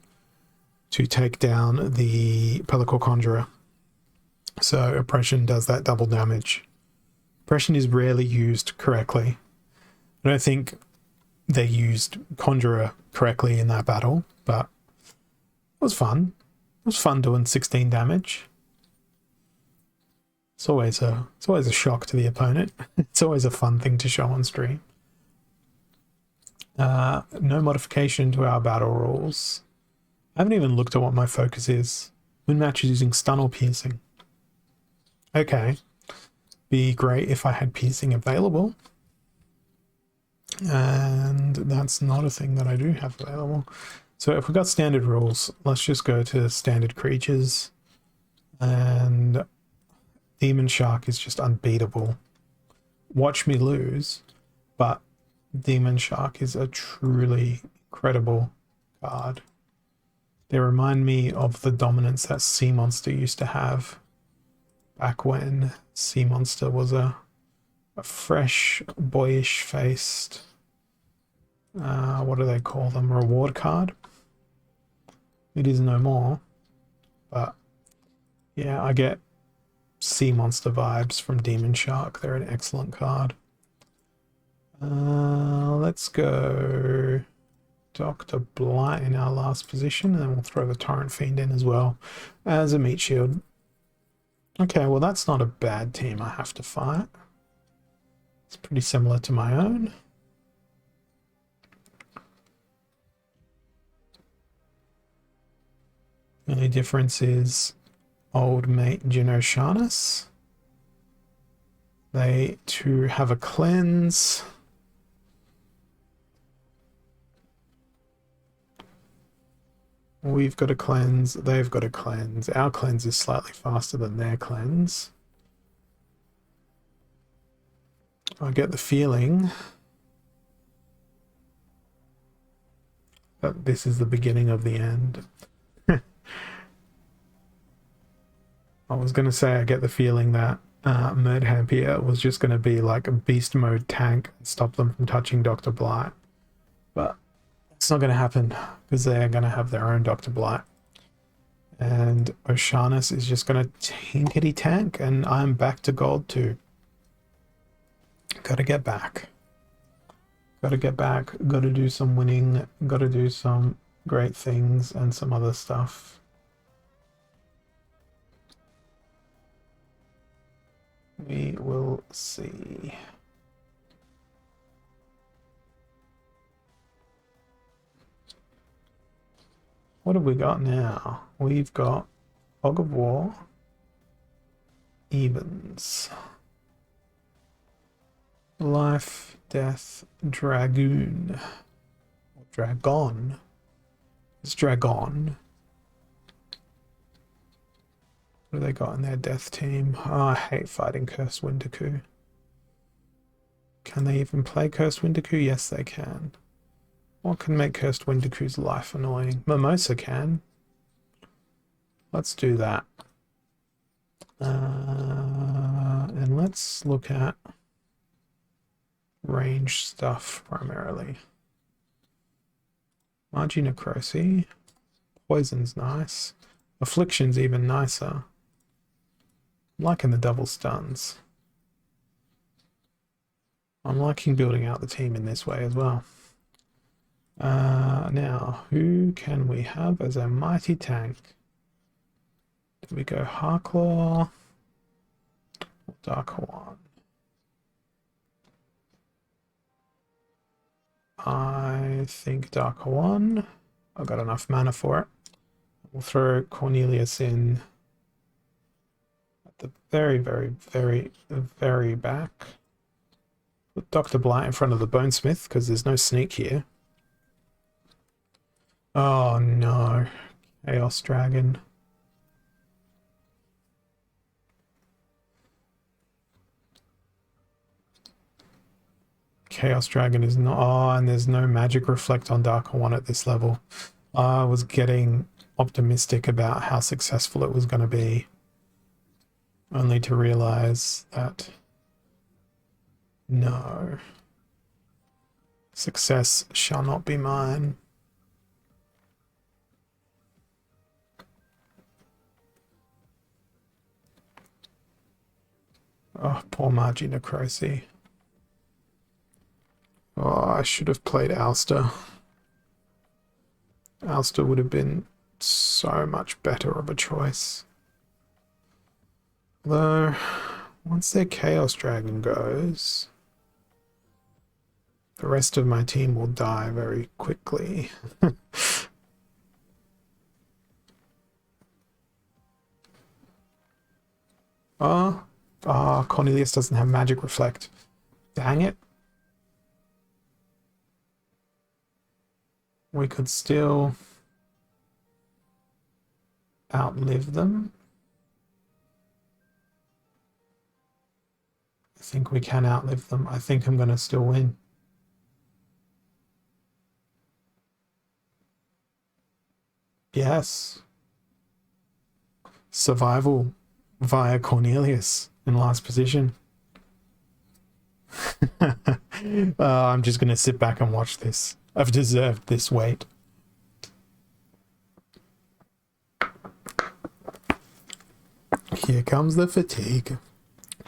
to take down the Pellicle Conjurer. So oppression does that double damage. Oppression is rarely used correctly. I don't think they used Conjurer correctly in that battle, but it was fun. It was fun doing 16 damage. It's always a shock to the opponent. It's always a fun thing to show on stream. No modification to our battle rules. I haven't even looked at what my focus is. Win matches using stun or piercing. Okay. Be great if I had piercing available. And that's not a thing that I do have available. So if we've got standard rules, let's just go to standard creatures. And Demon Shark is just unbeatable. Watch me lose, but Demon Shark is a truly incredible card. They remind me of the dominance that Sea Monster used to have back when Sea Monster was a fresh, boyish faced, what do they call them? Reward card. It is no more, but yeah, I get Sea Monster vibes from Demon Shark. They're an excellent card. Let's go Dr. Blight in our last position, and then we'll throw the Torrent Fiend in as well as a meat shield. Okay, well that's not a bad team I have to fight. It's pretty similar to my own. The only difference is old mate Genoshanus. They too have a cleanse. We've got a cleanse, they've got a cleanse. Our cleanse is slightly faster than their cleanse. I get the feeling that this is the beginning of the end. I was going to say I get the feeling that Murdhamp here was just going to be like a beast mode tank and stop them from touching Dr. Blight. But it's not going to happen because they're going to have their own Dr. Blight. And Oceanus is just going to tinkety tank, and I'm back to gold too. Gotta get back. Gotta get back. Gotta do some winning. Gotta do some great things and some other stuff. We will see. What have we got now? We've got Fog of War, Evens, Life, Death, Dragoon, Dragon. It's Dragon. What do they got in their death team? Oh, I hate fighting Cursed Windaku. Can they even play Cursed Windaku? Yes, they can. What can make Cursed Windaku's life annoying? Mimosa can. Let's do that. And let's look at range stuff primarily. Margie Necrosi. Poison's nice. Affliction's even nicer. I'm liking the double stuns. I'm liking building out the team in this way as well. Now, who can we have as a mighty tank? Do we go Harklaw or Dark One? I think Dark One. I've got enough mana for it. We'll throw Cornelius in at the very, very, very, very back. Put Dr. Blight in front of the Bonesmith because there's no sneak here. Oh no, Chaos Dragon. Chaos Dragon is not. Oh, and there's no Magic Reflect on Dark One at this level. I was getting optimistic about how successful it was going to be, only to realize that no. Success shall not be mine. Oh, poor Margie Necrosi. Oh, I should have played Alster. Alster would have been so much better of a choice. Though, once their Chaos Dragon goes, the rest of my team will die very quickly. Oh, Cornelius doesn't have magic reflect. Dang it. We could still outlive them. I think we can outlive them. I think I'm going to still win. Yes. Survival via Cornelius in last position. I'm just going to sit back and watch this. I've deserved this wait. Here comes the fatigue.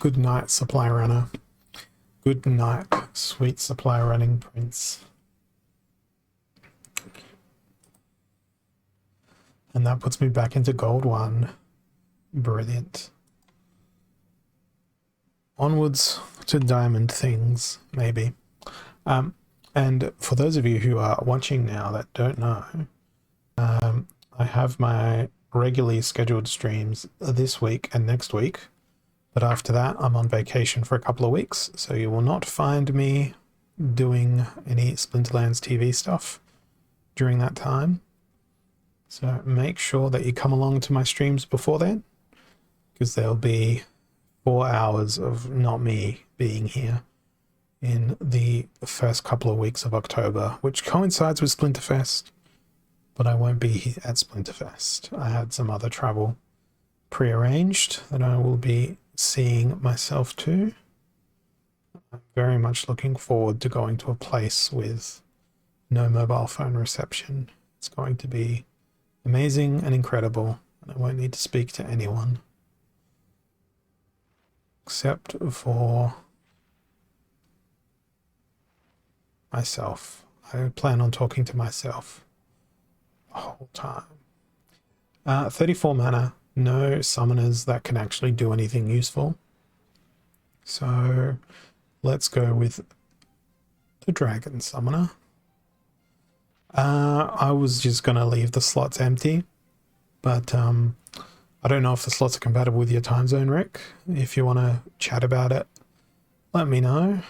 Good night, supply runner. Good night, sweet supply running prince. And that puts me back into gold 1. Brilliant. Onwards to diamond things, maybe. And for those of you who are watching now that don't know, I have my regularly scheduled streams this week and next week. But after that, I'm on vacation for a couple of weeks, so you will not find me doing any Splinterlands TV stuff during that time. So make sure that you come along to my streams before then, because there'll be 4 hours of not me being here in the first couple of weeks of October, which coincides with Splinterfest, but I won't be at Splinterfest. I had some other travel prearranged that I will be seeing myself to. I'm very much looking forward to going to a place with no mobile phone reception. It's going to be amazing and incredible, and I won't need to speak to anyone except for myself. I plan on talking to myself the whole time. 34 mana, no summoners that can actually do anything useful. So let's go with the dragon summoner. I was just going to leave the slots empty, but I don't know if the slots are compatible with your time zone, Rick. If you want to chat about it, let me know.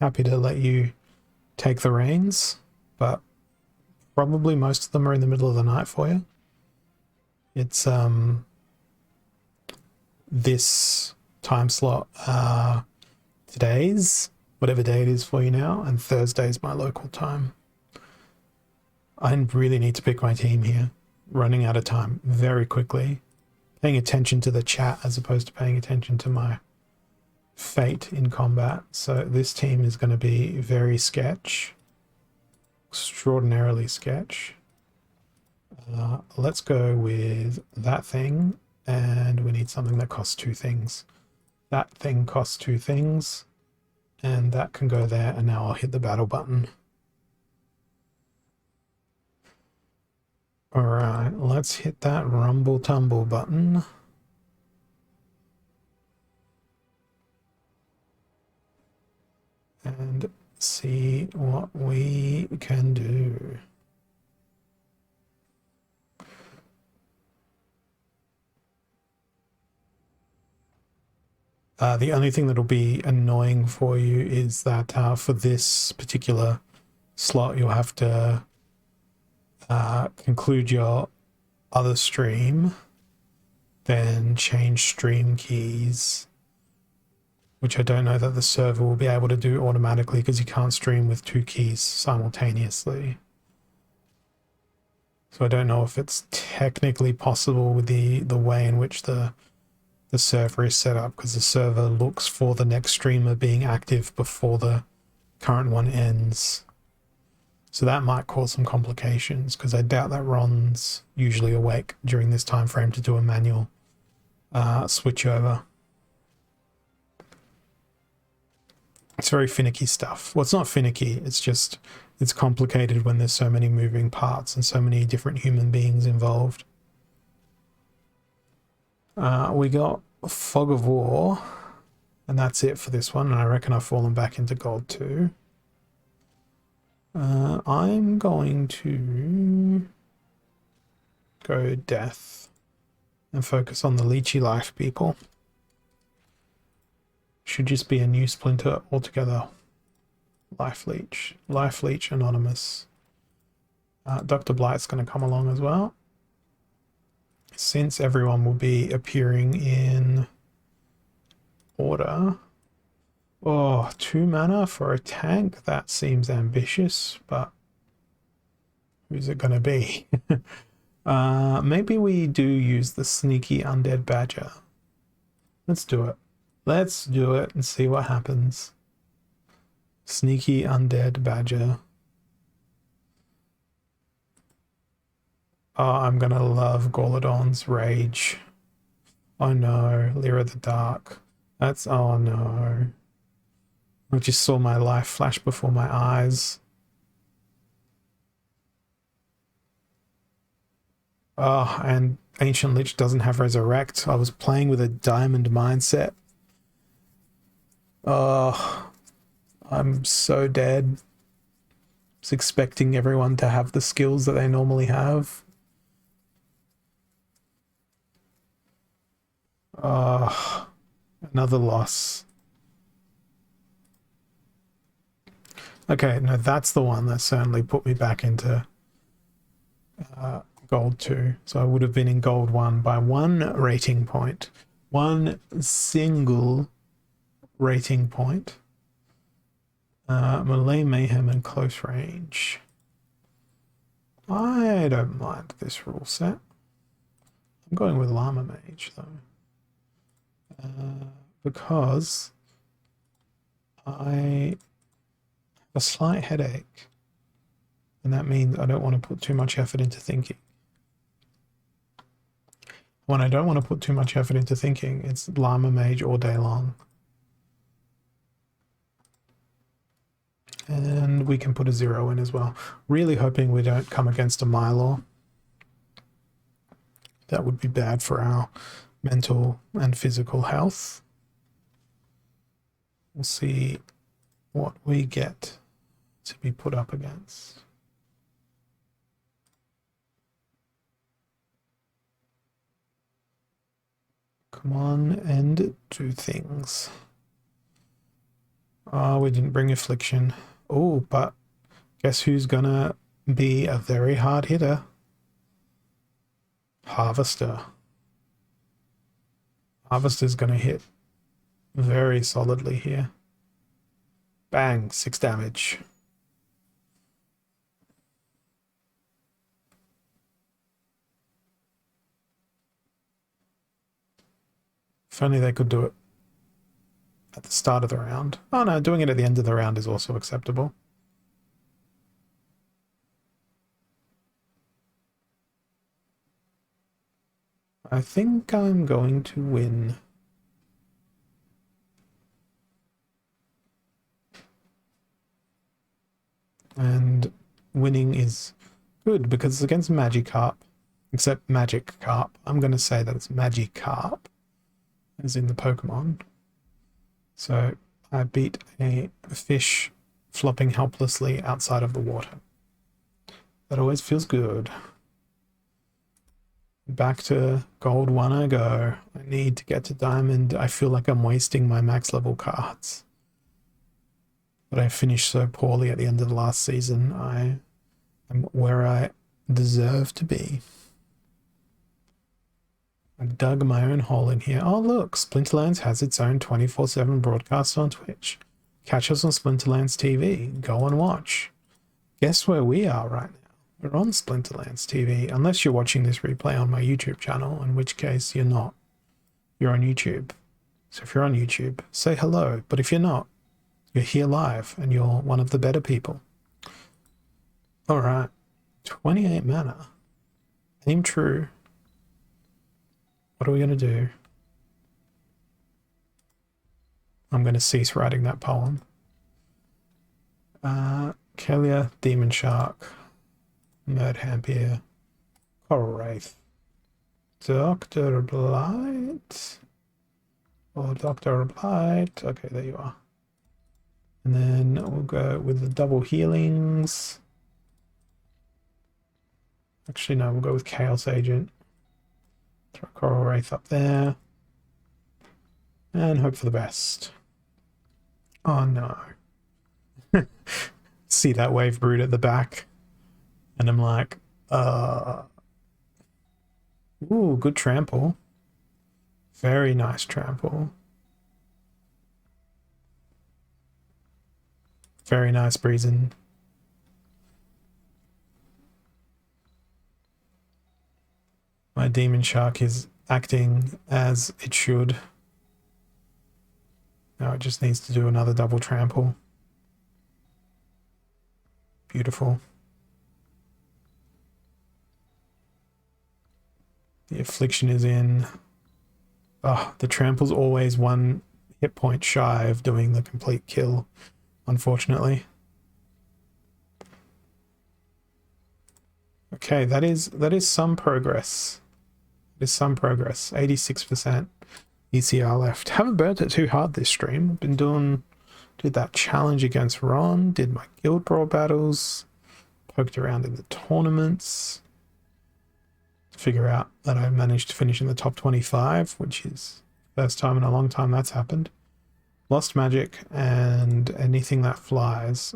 Happy to let you take the reins, but probably most of them are in the middle of the night for you. It's this time slot, today's, whatever day it is for you now, and Thursday's my local time. I really need to pick my team here. Running out of time very quickly. Paying attention to the chat as opposed to paying attention to my fate in combat. So this team is going to be very sketch. Extraordinarily sketch. Let's go with that thing, and we need something that costs 2 things. That thing costs 2 things, and that can go there, and now I'll hit the battle button. Alright, let's hit that rumble tumble button. And see what we can do. The only thing that'll be annoying for you is that for this particular slot, you'll have to conclude your other stream, then change stream keys, which I don't know that the server will be able to do automatically because you can't stream with 2 keys simultaneously. So I don't know if it's technically possible with the way in which the server is set up, because the server looks for the next streamer being active before the current one ends. So that might cause some complications, because I doubt that Ron's usually awake during this time frame to do a manual switch over. It's very finicky stuff. Well, it's not finicky, it's just, it's complicated when there's so many moving parts and so many different human beings involved. We got Fog of War, and that's it for this one, and I reckon I've fallen back into gold 2. I'm going to go death and focus on the Leechy life people. Should just be a new splinter altogether. Life Leech Anonymous. Dr. Blight's going to come along as well. Since everyone will be appearing in order. Oh, 2 mana for a tank? That seems ambitious, but who's it going to be? Maybe we do use the Sneaky Undead Badger. Let's do it. Let's do it and see what happens. Sneaky Undead Badger. Oh, I'm gonna love Gorladon's Rage. Oh no, Lyra the Dark. That's, oh no. I just saw my life flash before my eyes. Oh, and Ancient Lich doesn't have Resurrect. I was playing with a diamond mindset. Oh, I'm so dead. I was expecting everyone to have the skills that they normally have. Oh, another loss. Okay, no, that's the one that certainly put me back into gold 2. So I would have been in gold 1 by 1 rating point. 1 single rating point. Melee, Mayhem, and Close Range. I don't mind this rule set. I'm going with Llama Mage, though. Because I have a slight headache. And that means I don't want to put too much effort into thinking. When I don't want to put too much effort into thinking, it's Llama Mage all day long. And we can put a 0 in as well. Really hoping we don't come against a Mylor. That would be bad for our mental and physical health. We'll see what we get to be put up against. Come on and do things. Oh, we didn't bring Affliction. Oh, but guess who's gonna be a very hard hitter? Harvester. Harvester's gonna hit very solidly here. Bang, 6 damage. If only they could do it at the start of the round. Oh no, doing it at the end of the round is also acceptable. I think I'm going to win. And winning is good because it's against Magikarp. Except Magikarp. I'm going to say that it's Magikarp, as in the Pokemon. So I beat a fish flopping helplessly outside of the water. That always feels good. Back to gold 1 I go. I need to get to diamond. I feel like I'm wasting my max level cards. But I finished so poorly at the end of the last season. I am where I deserve to be. I dug my own hole in here. Oh look, Splinterlands has its own 24/7 broadcast on Twitch. Catch us on Splinterlands TV. Go and watch. Guess where we are right now? We're on Splinterlands TV, unless you're watching this replay on my YouTube channel, in which case you're not. You're on YouTube. So if you're on YouTube, say hello. But if you're not, you're here live and you're one of the better people. All right. 28 mana. Aim true. What are we going to do? I'm going to cease writing that poem. Kelia, Demon Shark, Murdhampier, Coral Wraith, Dr. Blight, or Dr. Blight. Okay, there you are. And then we'll go with the double healings. Actually, no, we'll go with Chaos Agent. Throw Coral Wraith up there. And hope for the best. Oh no. See that wave brood at the back, and I'm like, ooh, good trample. Very nice trample. Very nice breezing. My demon shark is acting as it should. Now it just needs to do another double trample. Beautiful. The affliction is in. Oh, the trample's always one hit point shy of doing the complete kill, unfortunately. Okay, that is some progress. There's some progress. 86% ECR left. Haven't burnt it too hard this stream. Been did that challenge against Ron, did my guild brawl battles, poked around in the tournaments to figure out that I managed to finish in the top 25, which is first time in a long time that's happened. Lost magic and anything that flies.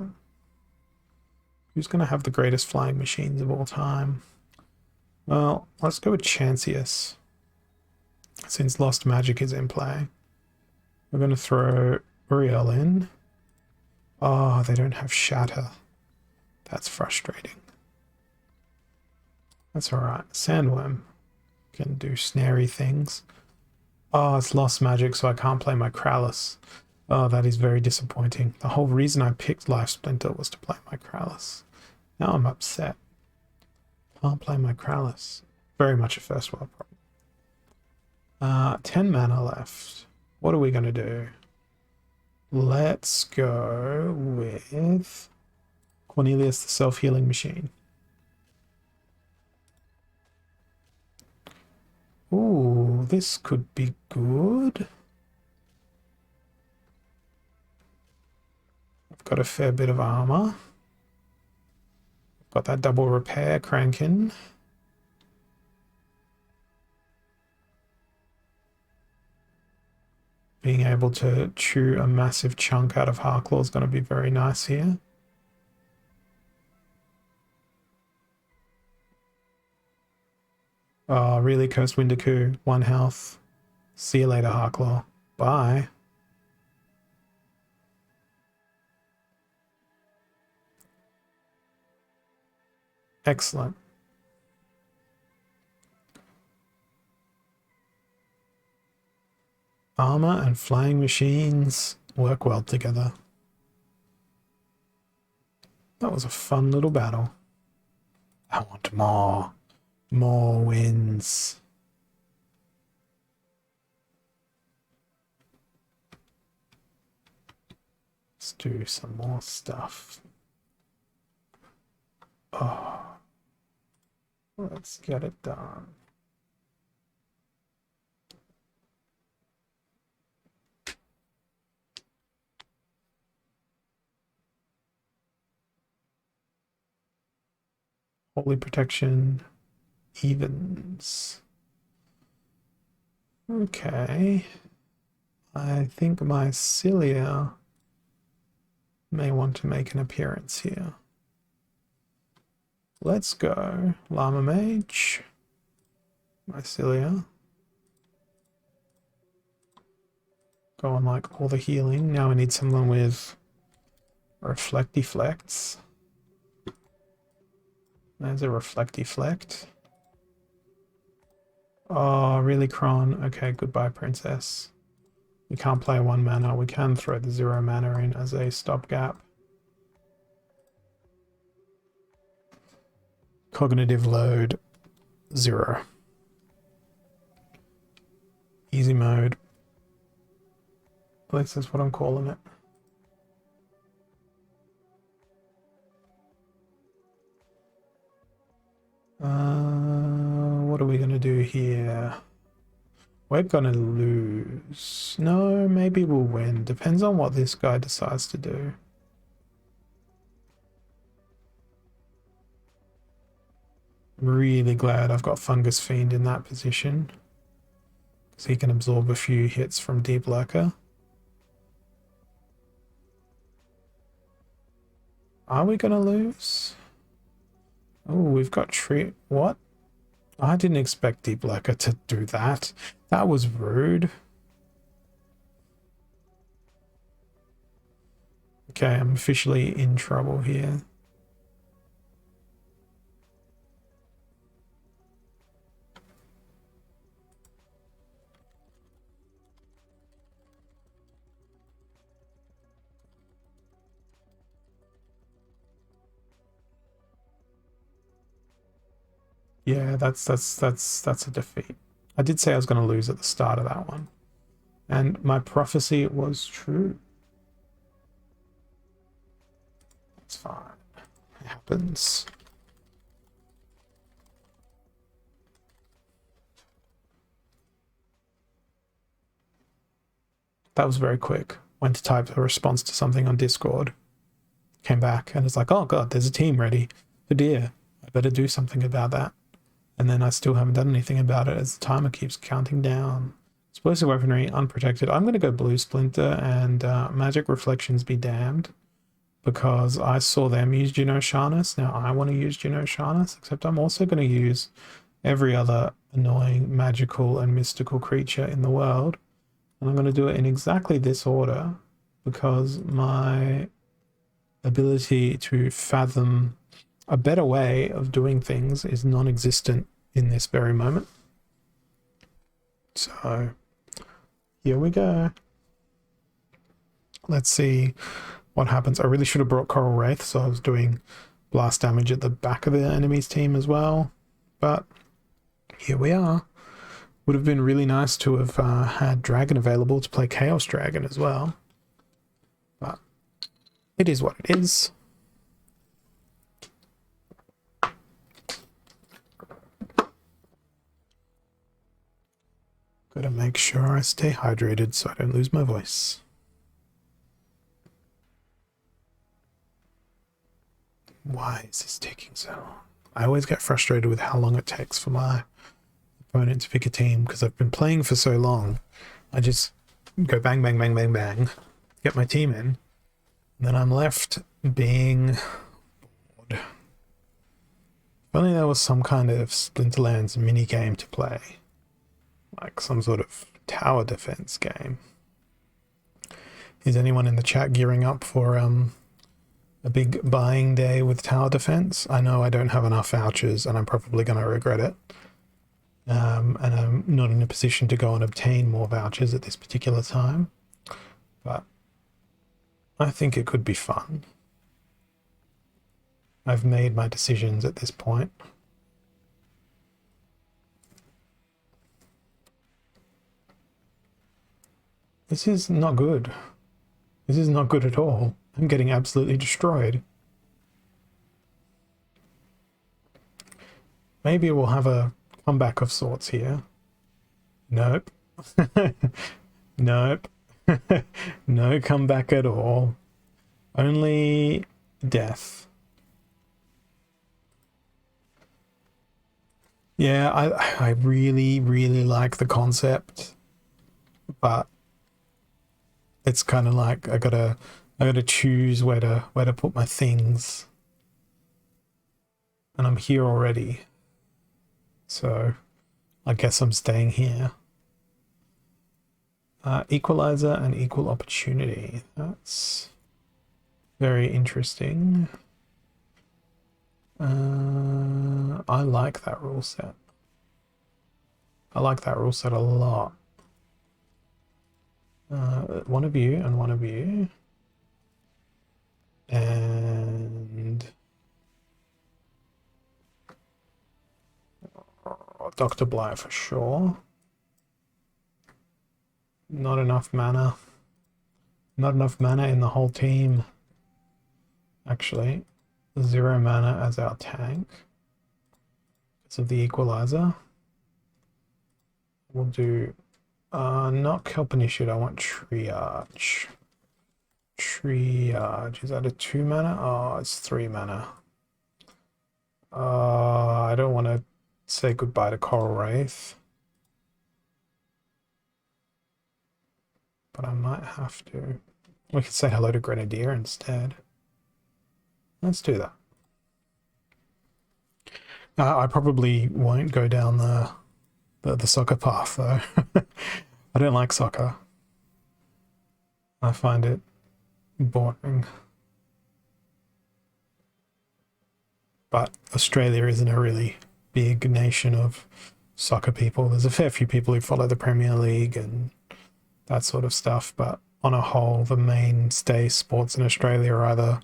Who's going to have the greatest flying machines of all time? Well, let's go with Chancius. Since Lost Magic is in play. We're going to throw Uriel in. Oh, they don't have Shatter. That's frustrating. That's alright. Sandworm can do snary things. Oh, it's Lost Magic, so I can't play my Krallis. Oh, that is very disappointing. The whole reason I picked Life Splinter was to play my Krallis. Now I'm upset. Can't play my Krallis. Very much a first world problem. 10 mana left. What are we going to do? Let's go with Cornelius the Self-Healing Machine. Ooh, this could be good. I've got a fair bit of armor. Got that double repair cranking. Being able to chew a massive chunk out of Harklaw is going to be very nice here. Oh, really? Cursed Windaku. 1 health. See you later, Harklaw. Bye. Excellent. Armor and flying machines work well together. That was a fun little battle. I want more. More wins. Let's do some more stuff. Oh, let's get it done. Holy Protection, evens. Okay. I think my Cilia may want to make an appearance here. Let's go. Llama Mage. My Cilia. Go on like all the healing. Now I need someone with Reflect-Deflects. There's a Reflect-Deflect. Oh, really, Kron? Okay, goodbye, Princess. We can't play 1 mana. We can throw the 0 mana in as a stopgap. Cognitive load 0. Easy mode. At least that's what I'm calling it. What are we gonna do here? We're gonna lose. No, maybe we'll win. Depends on what this guy decides to do. I'm really glad I've got Fungus Fiend in that position, because he can absorb a few hits from Deep Lurker. Are we gonna lose? Oh, we've got tree. What? I didn't expect Deep Lurker to do that. That was rude. Okay, I'm officially in trouble here. Yeah, that's a defeat. I did say I was going to lose at the start of that one. And my prophecy was true. It's fine. It happens. That was very quick. Went to type a response to something on Discord. Came back and it's like, oh god, there's a team ready for deer. I better do something about that. And then I still haven't done anything about it as the timer keeps counting down. Explosive weaponry, unprotected. I'm going to go blue splinter and magic reflections be damned. Because I saw them use Genosharness. Now I want to use Genosharness, except I'm also going to use every other annoying magical and mystical creature in the world. And I'm going to do it in exactly this order because my ability to fathom a better way of doing things is non-existent in this very moment. So here we go. Let's see what happens. I really should have brought Coral Wraith, so I was doing blast damage at the back of the enemy's team as well. But here we are. Would have been really nice to have had Dragon available to play Chaos Dragon as well. But it is what it is. Gotta make sure I stay hydrated so I don't lose my voice. Why is this taking so long? I always get frustrated with how long it takes for my opponent to pick a team because I've been playing for so long. I just go bang, bang, bang, bang, bang, get my team in, and then I'm left being bored. If only there was some kind of Splinterlands mini game to play, like some sort of tower defense game. Is anyone in the chat gearing up for a big buying day with tower defense? I know I don't have enough vouchers and I'm probably going to regret it. And I'm not in a position to go and obtain more vouchers at this particular time. But I think it could be fun. I've made my decisions at this point. This is not good. This is not good at all. I'm getting absolutely destroyed. Maybe we'll have a comeback of sorts here. Nope. Nope. No comeback at all. Only death. Yeah, I really, really like the concept, but it's kind of like I gotta choose where to put my things, and I'm here already, so I guess I'm staying here. Equalizer and equal opportunity. That's very interesting. I like that rule set. I like that rule set a lot. One of you and one of you. And Dr. Blight for sure. Not enough mana. Not enough mana in the whole team. Actually, 0 mana as our tank. Because of the equalizer. We'll do not Kelp Initiate, I want Triage. Triage, is that a 2 mana? Oh, it's 3 mana. I don't want to say goodbye to Coral Wraith. But I might have to. We could say hello to Grenadier instead. Let's do that. I probably won't go down the soccer path, though. I don't like soccer. I find it boring. But Australia isn't a really big nation of soccer people. There's a fair few people who follow the Premier League and that sort of stuff, but on a whole, the mainstay sports in Australia are either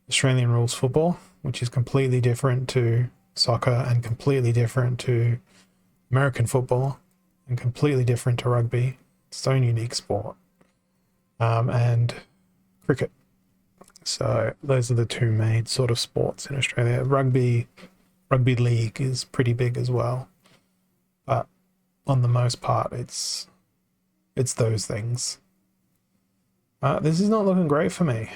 Australian rules football, which is completely different to soccer and completely different to American football and completely different to rugby. It's its own unique sport. And cricket. So those are the two main sort of sports in Australia. Rugby league is pretty big as well, but on the most part, it's those things. This is not looking great for me.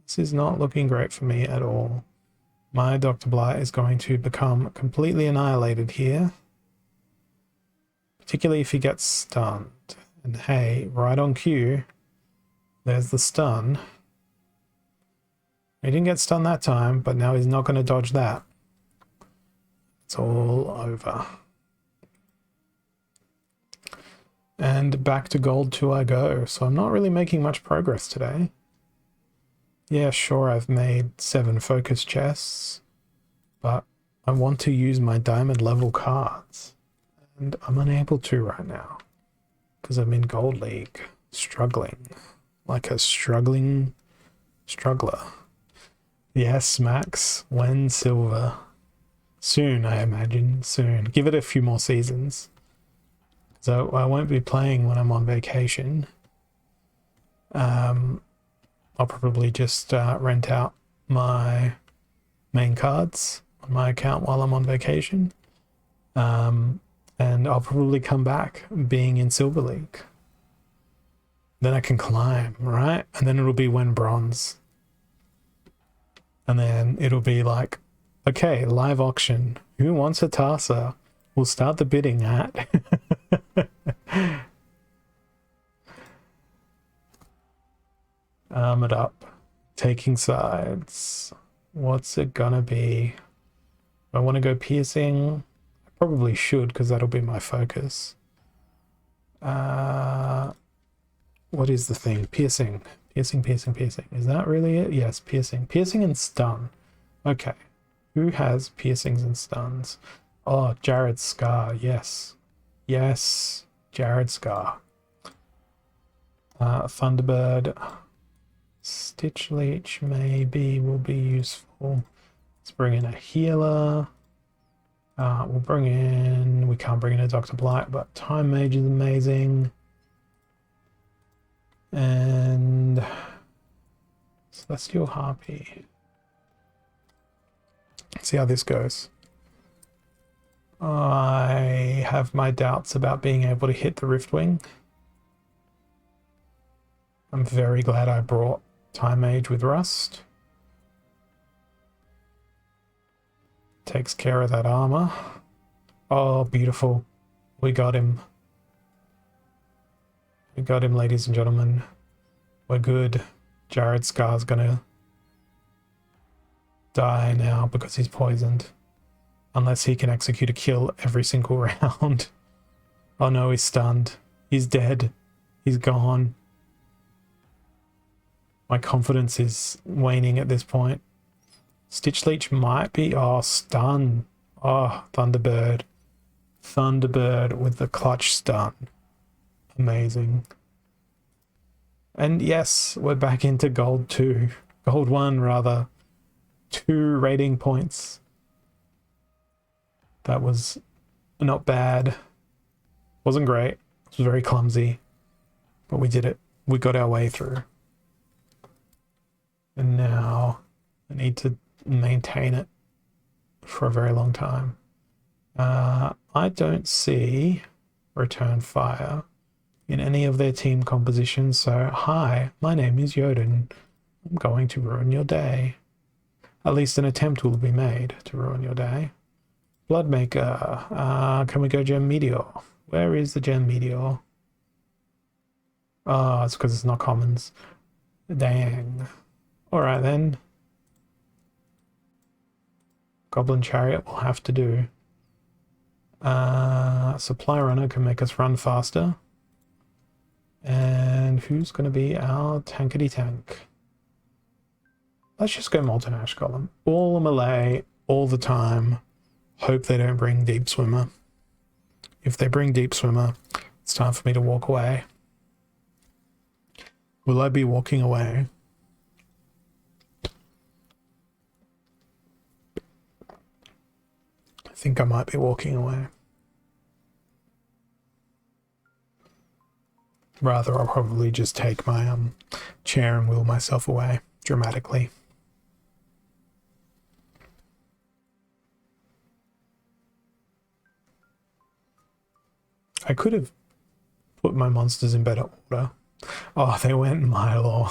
This is not looking great for me at all. My Dr. Blight is going to become completely annihilated here, particularly if he gets stunned. And hey, right on cue, there's the stun. He didn't get stunned that time, but now he's not going to dodge that. It's all over. And back to gold 2 I go. So I'm not really making much progress today. Yeah, sure, I've made 7 focus chests, but I want to use my diamond level cards. And I'm unable to right now because I'm in Gold League, struggling like a struggling struggler. Yes, Max, when silver? Soon, I imagine, soon. Give it a few more seasons. So I won't be playing when I'm on vacation. I'll probably just rent out my main cards on my account while I'm on vacation. And I'll probably come back being in Silver League. Then I can climb, right? And then it'll be when bronze. And then it'll be like, okay, live auction. Who wants a Tarsa? We'll start the bidding at... Armored up. Taking sides. What's it gonna be? I want to go piercing. I probably should because that'll be my focus. What is the thing? Piercing. Piercing. Is that really it? Yes, piercing. Piercing and stun. Okay. Who has piercings and stuns? Oh, Jared Scar. Yes. Yes. Jared Scar. Thunderbird. Stitch Leech maybe will be useful. Let's bring in a healer. We'll bring in... We can't bring in a Dr. Blight, but Time Mage is amazing. And... Celestial Harpy. Let's see how this goes. I have my doubts about being able to hit the Riftwing. I'm very glad I brought Time Mage with Rust. Takes care of that armor. Oh, beautiful. We got him. We got him, ladies and gentlemen. We're good. Jared Scar's gonna die now because he's poisoned. Unless he can execute a kill every single round. Oh no, he's stunned. He's dead. He's gone. My confidence is waning at this point. Stitch Leech might be... Oh, stun. Oh, Thunderbird. Thunderbird with the clutch stun. Amazing. And yes, we're back into gold 2. Gold 1, rather. 2 rating points. That was not bad. Wasn't great. It was very clumsy. But we did it. We got our way through. And now I need to maintain it for a very long time. I don't see Return Fire in any of their team compositions, so hi, my name is Yoden. I'm going to ruin your day. At least an attempt will be made to ruin your day. Bloodmaker, can we go Gem Meteor? Where is the Gem Meteor? Oh, it's because it's not commons. Dang. Alright then. Goblin Chariot will have to do. Supply Runner can make us run faster. And who's going to be our tankety tank? Let's just go Molten Ash Golem. All melee, all the time. Hope they don't bring Deep Swimmer. If they bring Deep Swimmer, it's time for me to walk away. Will I be walking away? I think I might be walking away. Rather, I'll probably just take my chair and wheel myself away dramatically. I could have put my monsters in better order. Oh, they went Milo.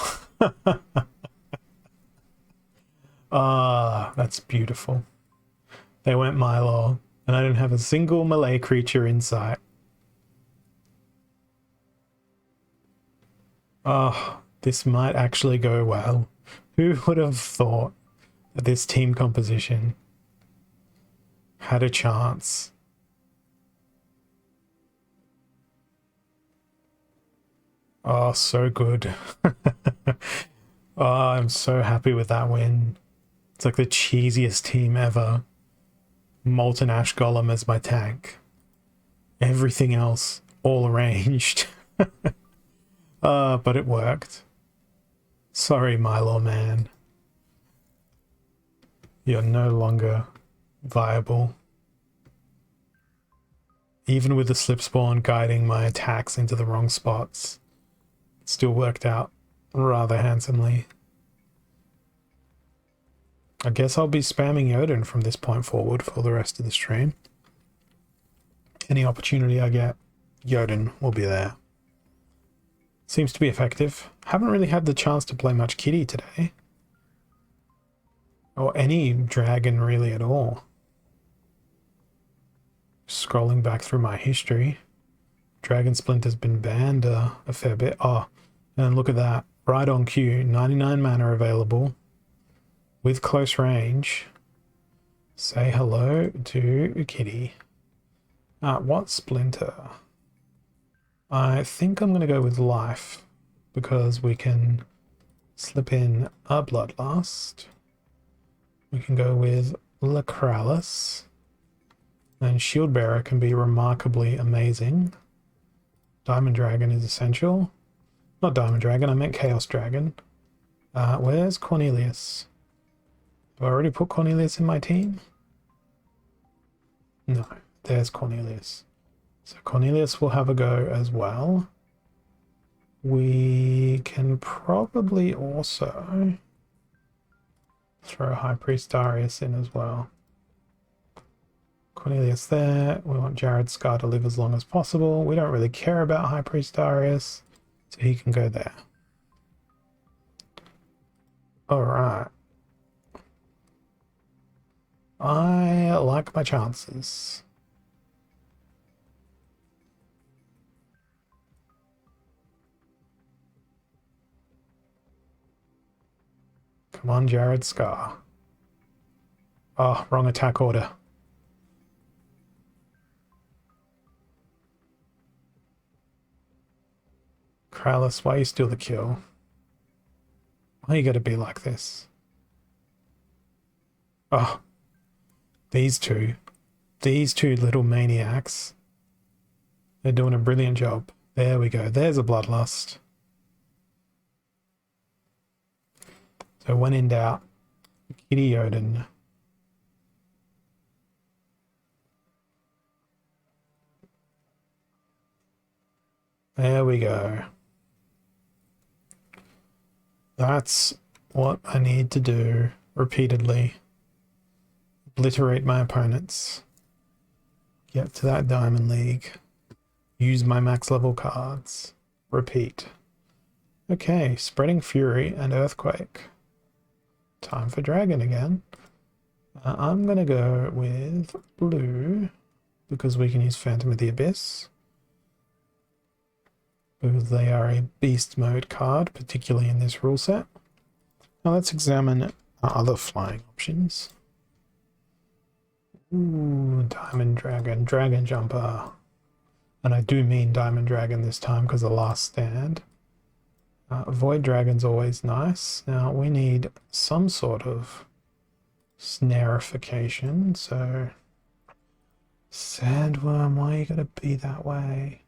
Ah, that's beautiful. They went Milo, and I didn't have a single melee creature in sight. Oh, this might actually go well. Who would have thought that this team composition had a chance? Oh, so good. Oh, I'm so happy with that win. It's like the cheesiest team ever. Molten Ash Golem as my tank. Everything else all arranged. But it worked. Sorry, Milo man. You're no longer viable. Even with the slip spawn guiding my attacks into the wrong spots, it still worked out rather handsomely. I guess I'll be spamming Jotun from this point forward for the rest of the stream. Any opportunity I get, Jotun will be there. Seems to be effective. Haven't really had the chance to play much Kitty today. Or any dragon really at all. Scrolling back through my history. Dragon Splinter's been banned a fair bit. Oh, and look at that. Right on cue. 99 mana available. With close range. Say hello to Kitty. What Splinter? I think I'm going to go with Life, because we can slip in a Bloodlust. We can go with Lacralis. And Shieldbearer can be remarkably amazing. Diamond Dragon is essential. Not Diamond Dragon, I meant Chaos Dragon. Where's Cornelius? Have I already put Cornelius in my team? No, there's Cornelius. So Cornelius will have a go as well. We can probably also throw High Priest Darius in as well. Cornelius there. We want Jared Scar to live as long as possible. We don't really care about High Priest Darius, so he can go there. Alright. I like my chances. Come on, Jared Scar. Oh, wrong attack order. Kralis, why you steal the kill? Why you gotta be like this? Oh, these two little maniacs. They're doing a brilliant job. There we go. There's a Bloodlust. So when in doubt, Kitty Jotun. There we go. That's what I need to do repeatedly. Obliterate my opponents. Get to that Diamond League. Use my max level cards. Repeat. Okay, Spreading Fury and Earthquake. Time for Dragon again. I'm going to go with blue because we can use Phantom of the Abyss. Because they are a beast mode card, particularly in this rule set. Now let's examine our other flying options. Ooh, Diamond Dragon, Dragon Jumper. And I do mean Diamond Dragon this time because the last stand. Void Dragon's always nice. Now we need some sort of snarification, so Sandworm, why are you gonna be that way?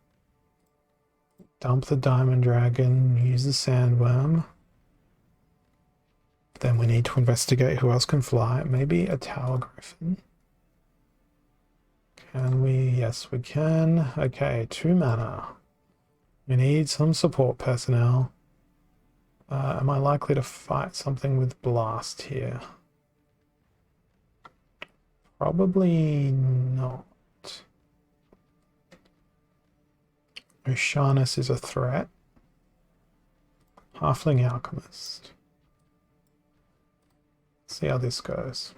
Dump the Diamond Dragon, use the Sandworm. Then we need to investigate who else can fly. Maybe a Tower Griffin. Can we? Yes, we can. Okay, 2 mana. We need some support personnel. Am I likely to fight something with Blast here? Probably not. Oshanus is a threat. Halfling Alchemist. Let's see how this goes.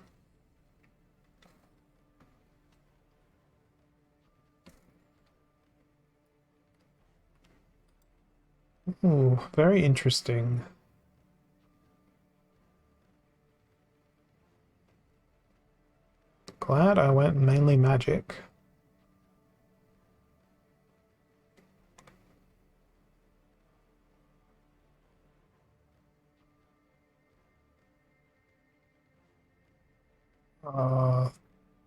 Ooh, very interesting. Glad I went mainly magic.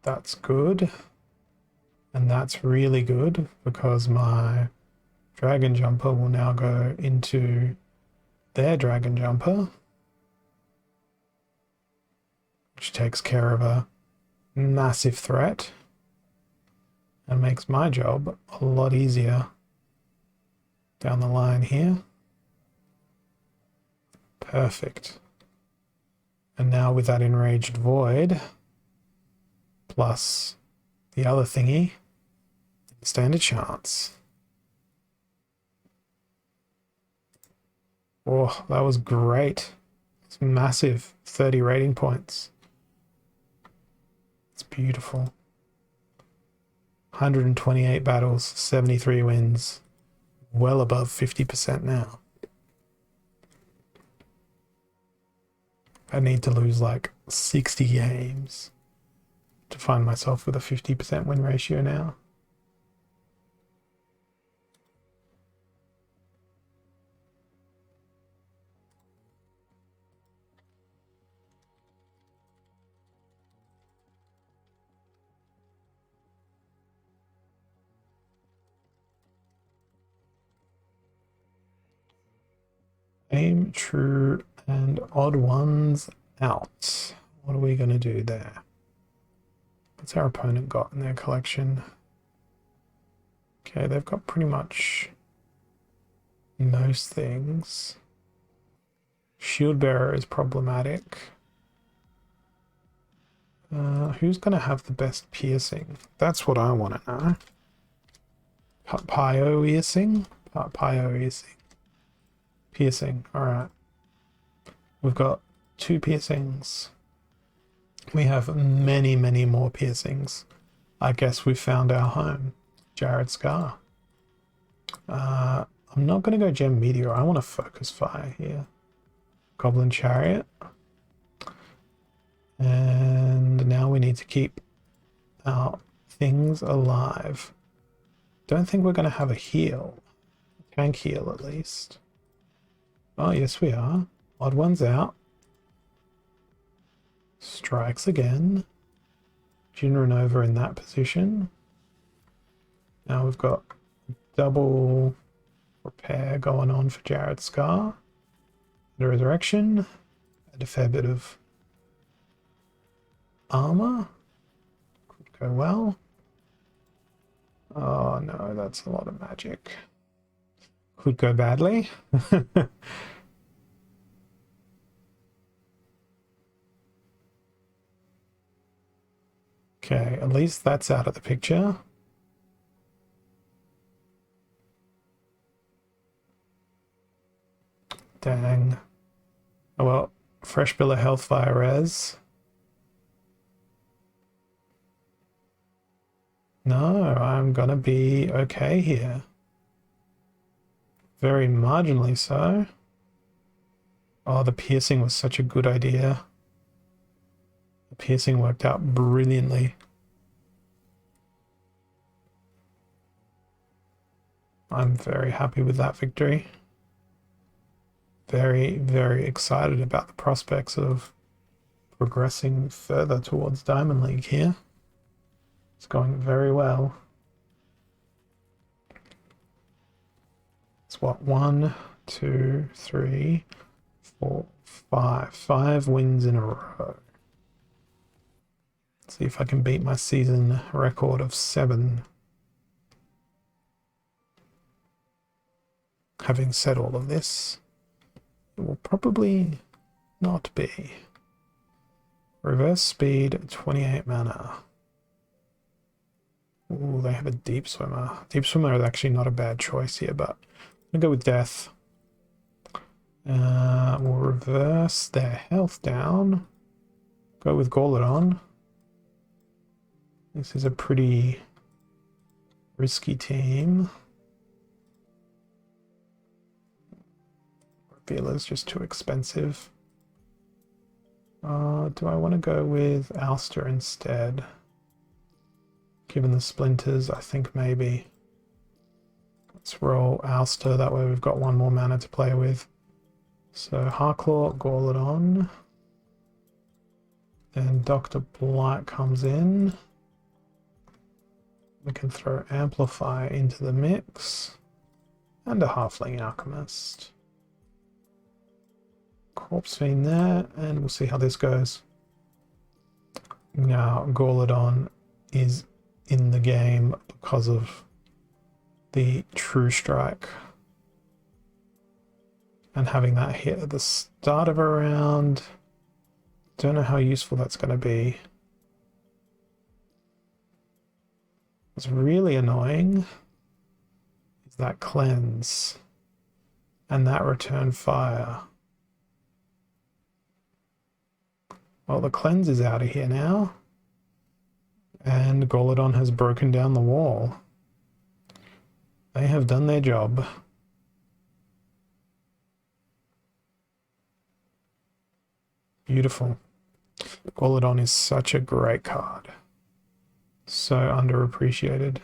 That's good. And that's really good because my Dragon Jumper will now go into their Dragon Jumper, which takes care of a massive threat and makes my job a lot easier down the line here. Perfect. And now with that Enraged Void plus the other thingy, stand a chance. Oh, that was great. It's massive. 30 rating points. It's beautiful. 128 battles, 73 wins. Well above 50% now. I need to lose like 60 games to find myself with a 50% win ratio now. Aim, true, and odd ones out. What are we going to do there? What's our opponent got in their collection? Okay, they've got pretty much most things. Shield Bearer is problematic. Who's going to have the best piercing? That's what I want to know. Pio-earsing? Pio-earsing. Piercing, alright. We've got 2 piercings. We have many, many more piercings. I guess we've found our home. Jared Scar. I'm not going to go Gem Meteor. I want to Focus Fire here. Goblin Chariot. And now we need to keep our things alive. Don't think we're going to have a heal. Tank heal at least. Oh, yes we are. Odd one's out. Strikes again. Jinra Nova in that position. Now we've got double repair going on for Jared Scar. The Resurrection. And a fair bit of armor. Could go well. Oh no, that's a lot of magic. Could go badly. Okay, at least that's out of the picture. Dang. Oh well, fresh bill of health via res. No, I'm gonna be okay here. Very marginally so. Oh, the piercing was such a good idea. The piercing worked out brilliantly. I'm very happy with that victory. Very, very excited about the prospects of progressing further towards Diamond League here. It's going very well. It's what, 1, 2, 3, 4, 5. 5 wins in a row. Let's see if I can beat my season record of 7. Having said all of this, it will probably not be. Reverse speed, 28 mana. Ooh, they have a deep swimmer. Deep swimmer is actually not a bad choice here, but I'm gonna go with death. We'll reverse their health down. Go with Gauledon. This is a pretty risky team. Revealer's just too expensive. Do I want to go with Ouster instead? Given the splinters, I think maybe. Let's roll Ouster, that way we've got one more mana to play with. So Harclaw, Gauledon. Then Dr. Blight comes in. We can throw Amplify into the mix. And a Halfling Alchemist. Corpse Fiend there, and we'll see how this goes. Now, Gauledon is in the game because of the True Strike. And having that hit at the start of a round, don't know how useful that's going to be. What's really annoying is that cleanse and that return fire. Well, the cleanse is out of here now, and Gauledon has broken down the wall. They have done their job. Beautiful. Gauledon is such a great card. So underappreciated.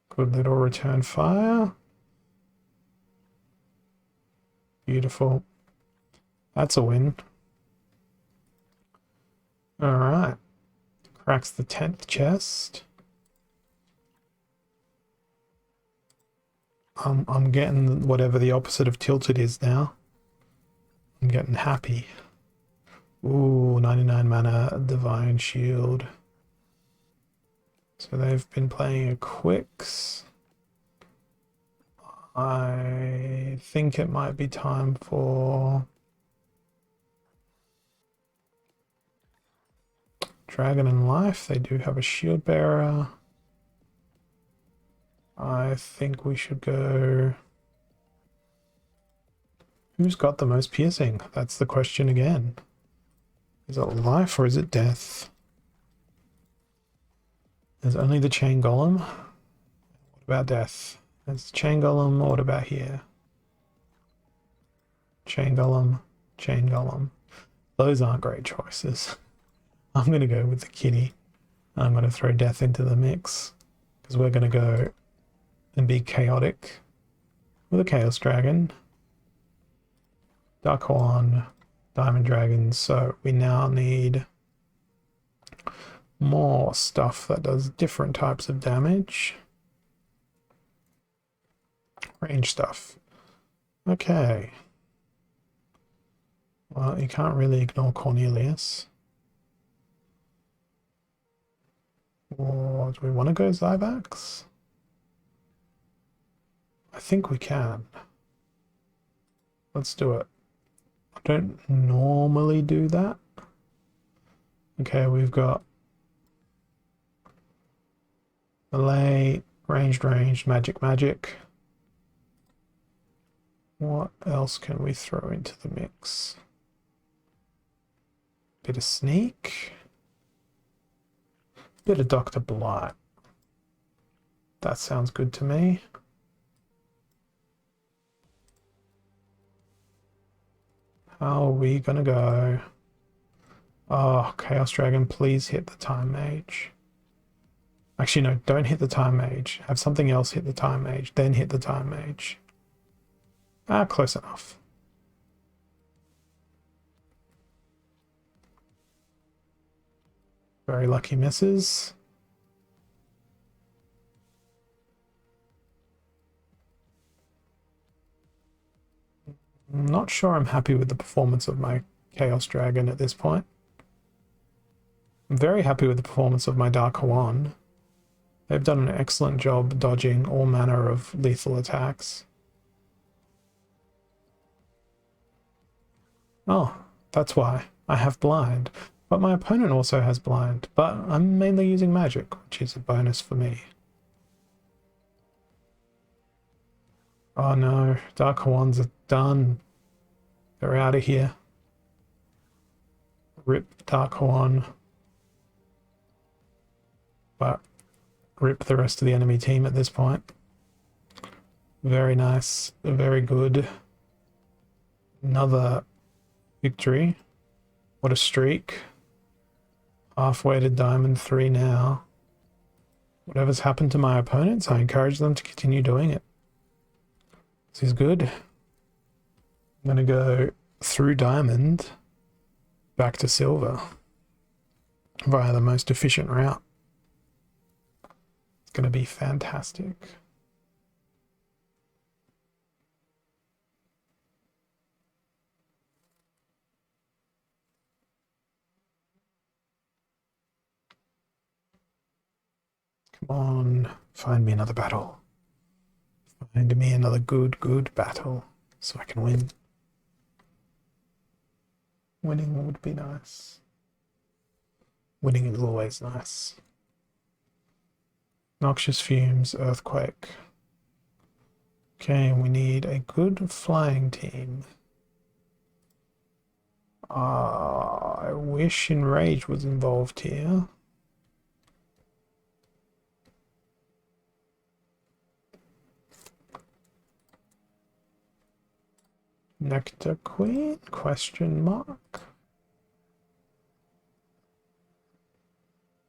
Good little return fire. Beautiful. That's a win. Alright. Cracks the 10th chest. I'm getting whatever the opposite of tilted is now. I'm getting happy. Ooh, 99 mana, Divine Shield. So they've been playing a Quicks. I think it might be time for Dragon and Life. They do have a Shield Bearer. I think we should go... Who's got the most piercing? That's the question again. Is it life or is it death? There's only the Chain Golem. What about death? There's Chain Golem. What about here? Chain Golem, Chain Golem. Those aren't great choices. I'm going to go with the kitty. I'm going to throw death into the mix because we're going to go and be chaotic with a Chaos Dragon. Duck Horn, Diamond Dragon. So we now need more stuff that does different types of damage. Range stuff. Okay. Well, you can't really ignore Cornelius. Or do we want to go Zyvax? I think we can. Let's do it. I don't normally do that. Okay, we've got Melee, ranged, magic. What else can we throw into the mix? Bit of Sneak. Bit of Dr. Blight. That sounds good to me. How are we gonna go? Oh, Chaos Dragon, please hit the Time Mage. Actually, no, don't hit the time mage. Have something else hit the time mage, then hit the time mage. Ah, close enough. Very lucky misses. I'm not sure I'm happy with the performance of my Chaos Dragon at this point. I'm very happy with the performance of my Dark Hawan. They've done an excellent job dodging all manner of lethal attacks. Oh, that's why. I have blind. But my opponent also has blind. But I'm mainly using magic, which is a bonus for me. Oh no, Dark Hawans are done. They're out of here. Rip Dark Hawan. But rip the rest of the enemy team at this point. Very nice. Very good. Another victory. What a streak. Halfway to Diamond 3 now. Whatever's happened to my opponents, I encourage them to continue doing it. This is good. I'm going to go through Diamond back to Silver via the most efficient route. It's going to be fantastic. Come on, find me another battle. Find me another good battle so I can win. Winning would be nice. Winning is always nice. Noxious Fumes, Earthquake. Okay, we need a good flying team. I wish Enrage was involved here. Nectar Queen? Question mark.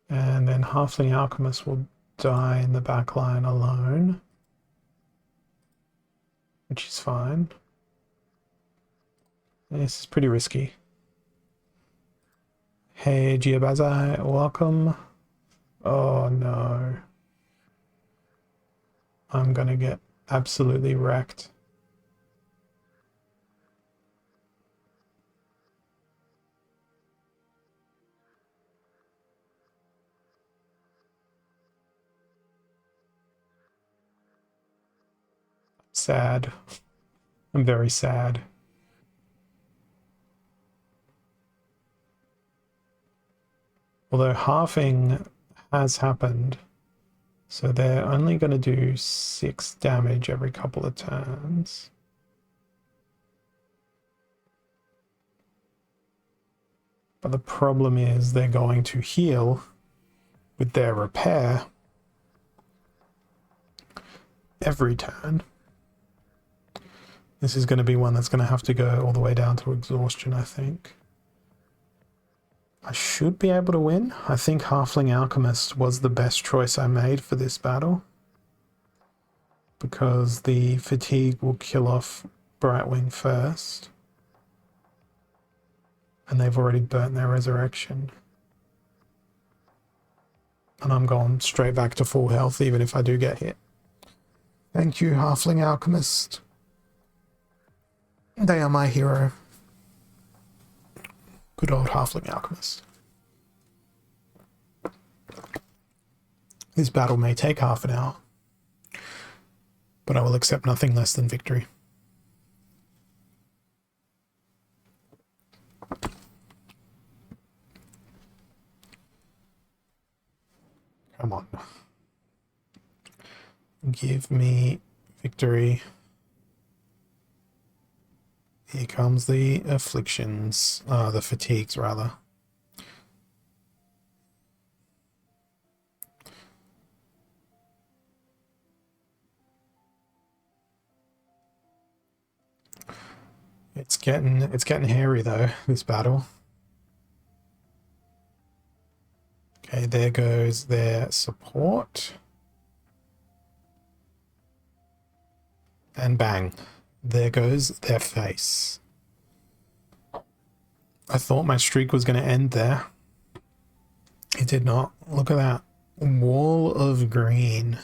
And then Halfling Alchemist will die in the back line alone, which is fine. This is pretty risky. Hey, Giabazai, welcome. Oh no. I'm gonna get absolutely wrecked. Sad. I'm very sad. Although halving has happened, so they're only going to do 6 damage every couple of turns. But the problem is they're going to heal with their repair every turn. This is going to be one that's going to have to go all the way down to exhaustion, I think. I should be able to win. I think Halfling Alchemist was the best choice I made for this battle, because the fatigue will kill off Brightwing first, and they've already burnt their resurrection. And I'm going straight back to full health even if I do get hit. Thank you, Halfling Alchemist. They are my hero. Good old Halfling Alchemist. This battle may take half an hour, but I will accept nothing less than victory. Come on. Give me victory. Here comes the afflictions. The fatigues, rather. It's getting hairy though, this battle. Okay, there goes their support. And bang, there goes their face. I thought my streak was going to end there. It did not. Look at that. Wall of green.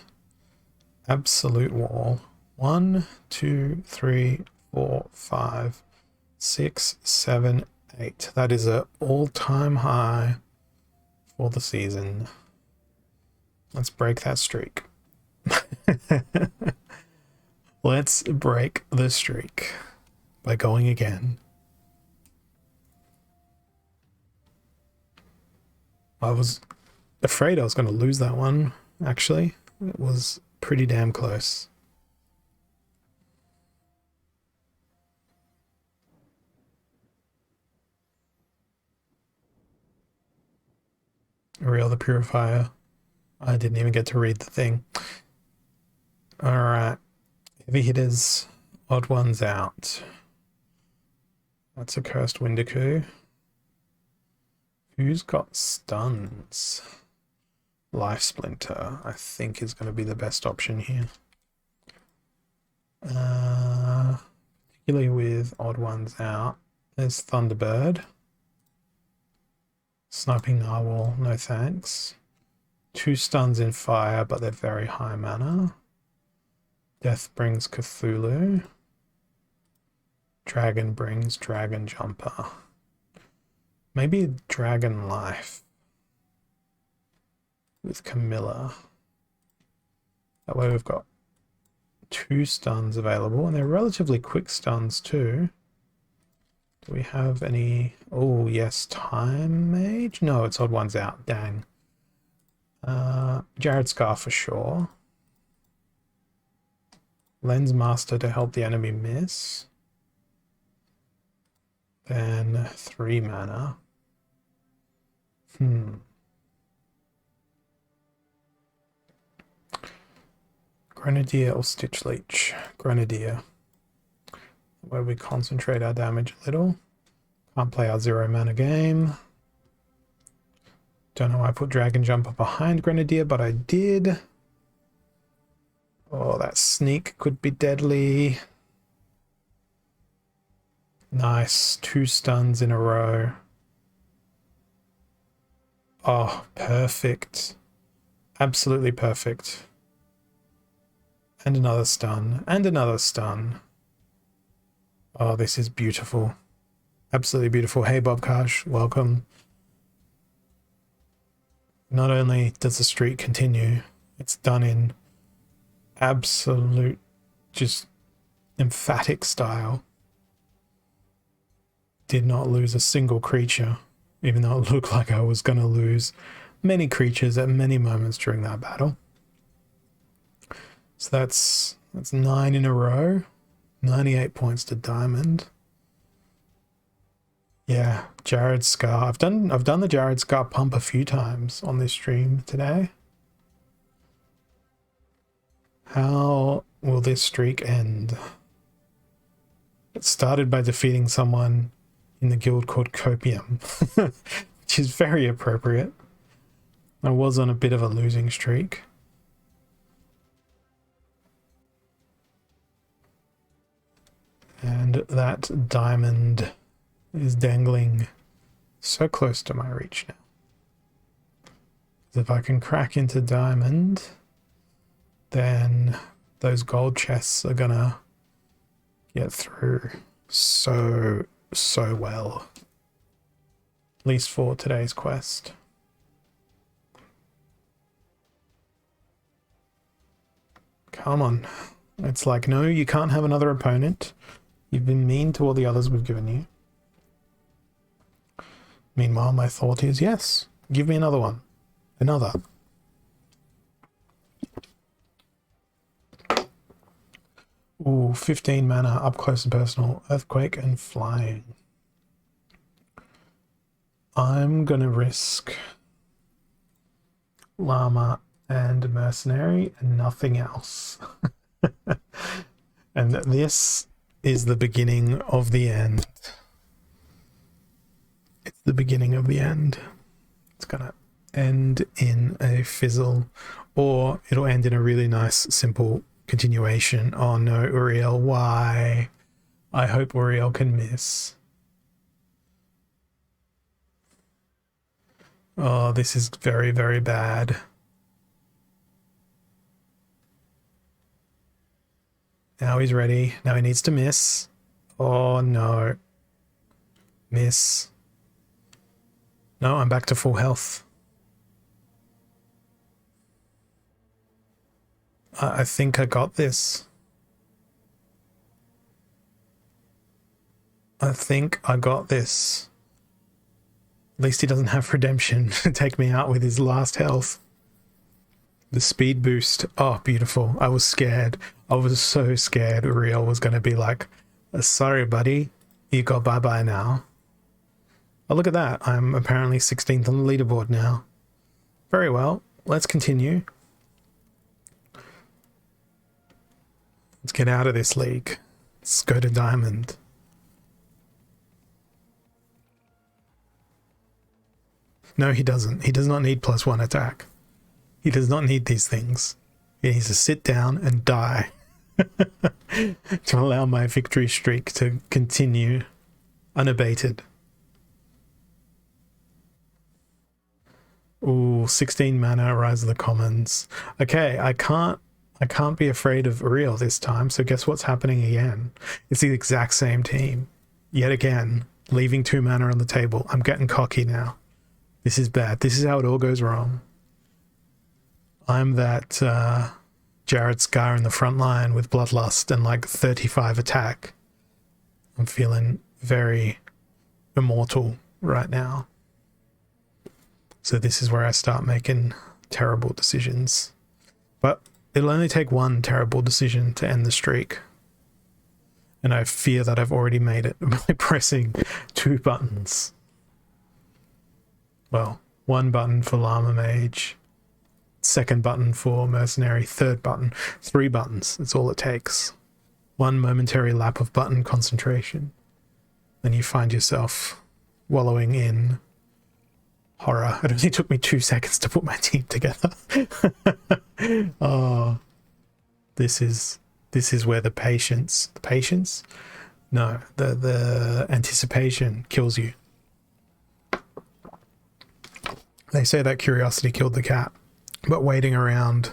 Absolute wall. 1, 2, 3, 4, 5, 6, 7, 8. That is an all-time high for the season. Let's break that streak. Let's break the streak by going again. I was afraid I was going to lose that one, actually. It was pretty damn close. Real the Purifier. I didn't even get to read the thing. Alright. Heavy hitters, odd ones out. That's a Cursed Windiku. Who's got stuns? Life Splinter, I think, is going to be the best option here. Particularly with odd ones out. There's Thunderbird. Sniping Narwhal, no thanks. 2 stuns in fire, but they're very high mana. Death brings Cthulhu. Dragon brings Dragon Jumper. Maybe Dragon Life with Camilla. That way we've got 2 stuns available, and they're relatively quick stuns too. Do we have any? Oh yes, Time Mage? No, it's odd ones out. Dang. Jared Scar for sure. Lens Master to help the enemy miss. Then 3 mana. Grenadier or Stitch Leech? Grenadier. Where we concentrate our damage a little. Can't play our 0 mana game. Don't know why I put Dragon Jumper behind Grenadier, but I did. Oh, that sneak could be deadly. Nice. 2 stuns in a row. Oh, perfect. Absolutely perfect. And another stun. And another stun. Oh, this is beautiful. Absolutely beautiful. Hey, Bobcash, welcome. Not only does the streak continue, it's done in absolute, just emphatic style. Did not lose a single creature, even though it looked like I was going to lose many creatures at many moments during that battle. So that's 9 in a row. 98 points to Diamond. Yeah, Jared Scar. I've done the Jared Scar pump a few times on this stream today. How will this streak end? It started by defeating someone in the guild called Copium, which is very appropriate. I was on a bit of a losing streak. And that diamond is dangling so close to my reach now. If I can crack into diamond, then those gold chests are gonna get through so well. At least for today's quest. Come on. It's like, no, you can't have another opponent. You've been mean to all the others we've given you. Meanwhile, my thought is, yes, give me another one. Another. Ooh, 15 mana, up close and personal, earthquake and flying. I'm gonna risk llama and mercenary and nothing else. And this is the beginning of the end. It's the beginning of the end. It's gonna end in a fizzle, or it'll end in a really nice, simple continuation. Oh no, Uriel, why? I hope Uriel can miss. Oh, this is very, very bad. Now he's ready. Now he needs to miss. Oh no. Miss. No, I'm back to full health. I think I got this. I think I got this. At least he doesn't have redemption to take me out with his last health. The speed boost. Oh, beautiful. I was scared. I was so scared Uriel was going to be like, sorry, buddy. You got bye-bye now. Oh, look at that. I'm apparently 16th on the leaderboard now. Very well. Let's continue. Let's get out of this league. Let's go to Diamond. No, he doesn't. He does not need +1 attack. He does not need these things. He needs to sit down and die to allow my victory streak to continue unabated. Ooh, 16 mana, Rise of the Commons. Okay, I can't be afraid of Uriel this time, so guess what's happening again? It's the exact same team. Yet again, leaving 2 mana on the table. I'm getting cocky now. This is bad. This is how it all goes wrong. I'm that Jared Scar in the front line with Bloodlust and like 35 attack. I'm feeling very immortal right now. So this is where I start making terrible decisions. But it'll only take one terrible decision to end the streak. And I fear that I've already made it by pressing 2 buttons. Well, 1 button for Llama Mage, 2nd button for Mercenary, 3rd button, 3 buttons. That's all it takes. 1 momentary lap of button concentration. Then you find yourself wallowing in horror. It only took me 2 seconds to put my team together. Oh, this is where the anticipation kills you. They say that curiosity killed the cat, but waiting around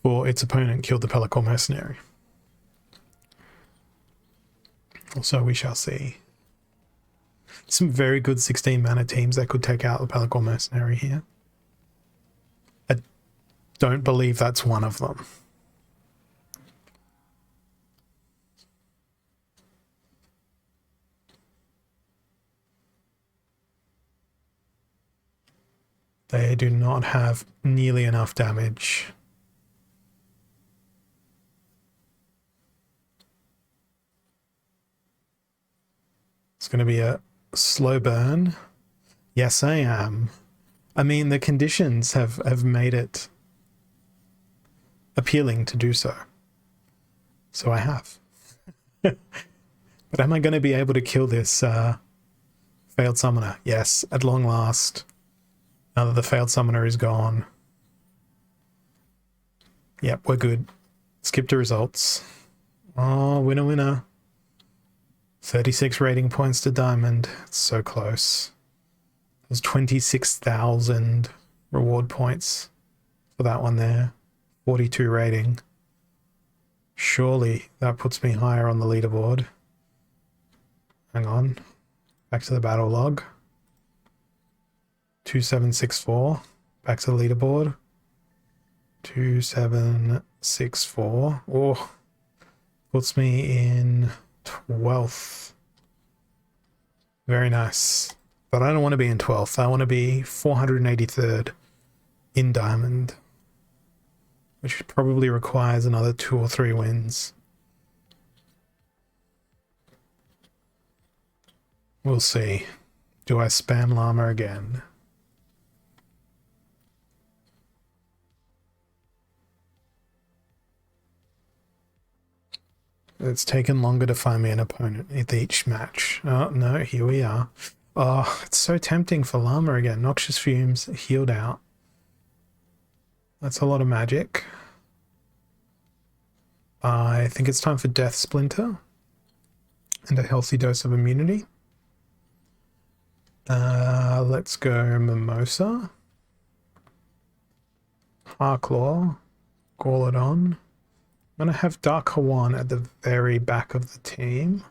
for its opponent killed the Pelacor Mercenary. Also, we shall see. Some very good 16 mana teams that could take out the Pelacor Mercenary here. I don't believe that's one of them. They do not have nearly enough damage. It's going to be a slow burn. Yes, I am. I mean, the conditions have made it appealing to do so. So I have. But am I going to be able to kill this failed summoner? Yes, at long last. Now that the failed summoner is gone. Yep, we're good. Skip to results. Oh, winner, winner. 36 rating points to Diamond. It's so close. There's 26,000 reward points for that one there. 42 rating. Surely that puts me higher on the leaderboard. Hang on. Back to the battle log. 2764. Back to the leaderboard. 2764. Oh, puts me in 12th. Very nice. But I don't want to be in 12th. I want to be 483rd in Diamond, which probably requires another 2 or 3 wins. We'll see. Do I spam Llama again? It's taken longer to find me an opponent with each match. Oh, no, here we are. Oh, it's so tempting for Llama again. Noxious Fumes healed out. That's a lot of magic. I think it's time for Death Splinter and a healthy dose of immunity. Let's go Mimosa, Harklaw, Gauledon. I'm going to have Dark Hawan at the very back of the team.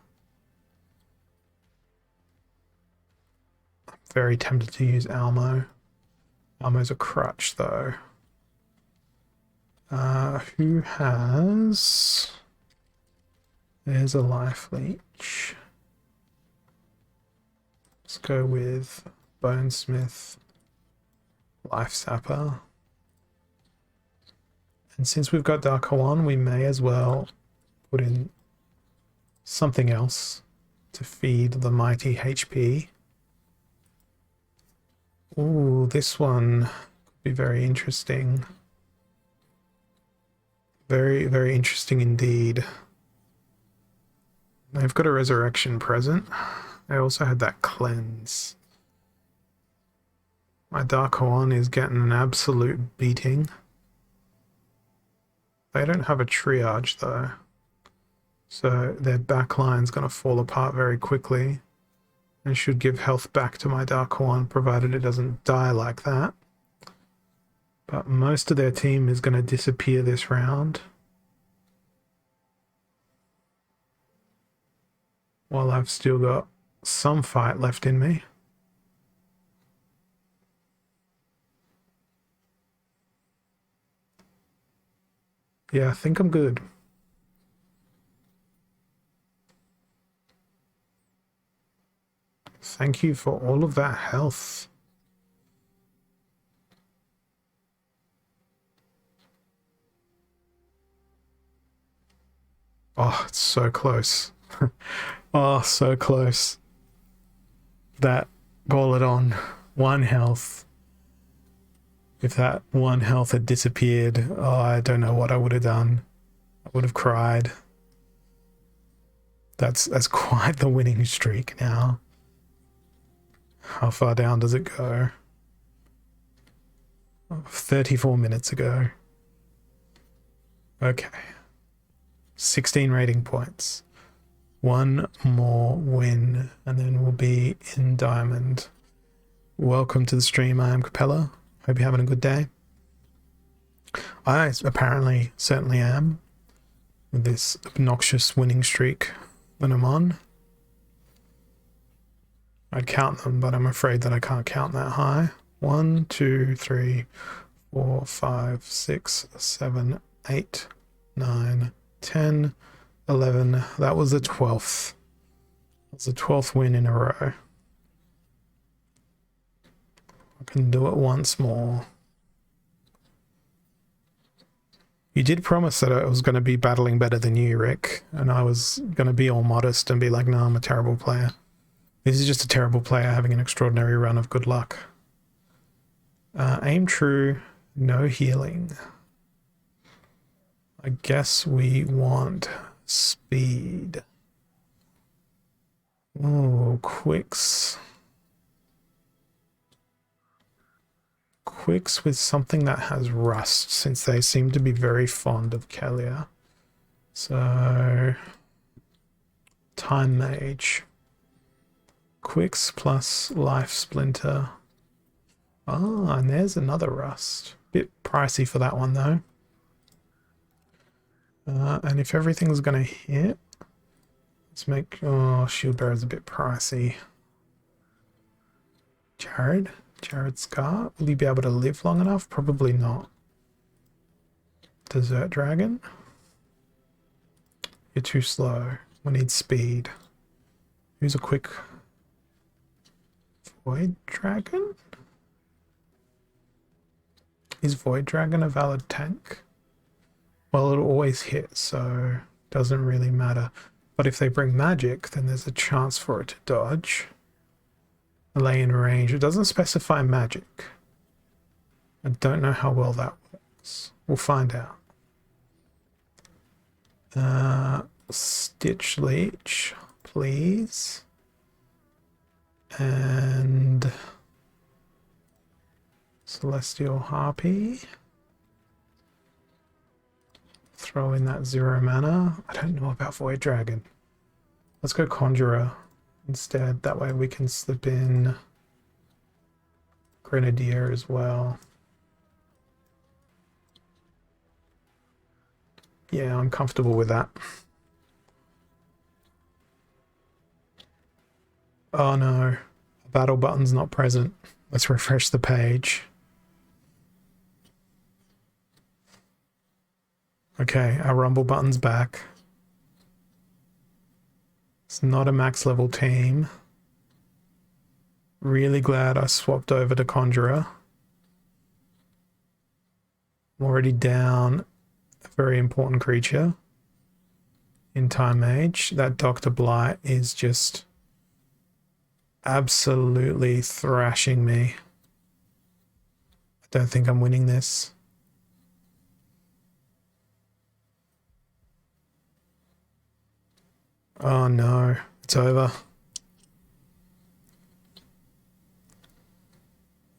I'm very tempted to use Almo. Almo's a crutch though. Who has... There's a Life Leech. Let's go with Bonesmith, Life Sapper. And since we've got Dark Hawan, we may as well put in something else to feed the mighty HP. Ooh, this one could be very interesting. Very, very interesting indeed. They've got a resurrection present. They also had that cleanse. My Dark Hawan is getting an absolute beating. They don't have a triage though. So their backline's going to fall apart very quickly. And should give health back to my Dark Hawan, provided it doesn't die like that. But most of their team is going to disappear this round. While I've still got some fight left in me. Yeah, I think I'm good. Thank you for all of that health. Oh, it's so close. Oh, so close. That Gauledon, 1 health. If that 1 health had disappeared, oh, I don't know what I would have done. I would have cried. That's quite the winning streak now. How far down does it go? 34 minutes ago. Okay. 16 rating points. 1 more win, and then we'll be in Diamond. Welcome to the stream. I am Capella. Hope you're having a good day. I apparently certainly am, with this obnoxious winning streak that I'm on. I'd count them, but I'm afraid that I can't count that high. 1, 2, 3, 4, 5, 6, 7, 8, 9, 10, 11. That was the 12th. That's the 12th win in a row. I can do it once more. You did promise that I was going to be battling better than you, Rick, and I was going to be all modest and be like, no, I'm a terrible player. This is just a terrible player having an extraordinary run of good luck. Aim true, no healing. I guess we want speed. Oh, Quicks. Quicks with something that has rust, since they seem to be very fond of Kelia. So, Time Mage. Quicks plus Life Splinter. Ah, and there's another rust. Bit pricey for that one though. And if everything's gonna hit, let's make... Oh, Shield Bearer's a bit pricey. Jared Scar? Will he be able to live long enough? Probably not. Desert Dragon? You're too slow. We need speed. Who's a quick... Void Dragon? Is Void Dragon a valid tank? Well, it'll always hit, so doesn't really matter. But if they bring magic, then there's a chance for it to dodge. Lay in range. It doesn't specify magic. I don't know how well that works. We'll find out. Stitch Leech, please. and Celestial Harpy. Throw in that 0 mana. I don't know about Void Dragon. Let's go Conjurer instead. That way we can slip in Grenadier as well. Yeah, I'm comfortable with that. Oh no, a battle button's not present. Let's refresh the page. Okay, our rumble button's back. It's not a max level team. Really glad I swapped over to Conjurer. I'm already down a very important creature in Time Mage. That Dr. Blight is just absolutely thrashing me. I don't think I'm winning this. Oh no, it's over.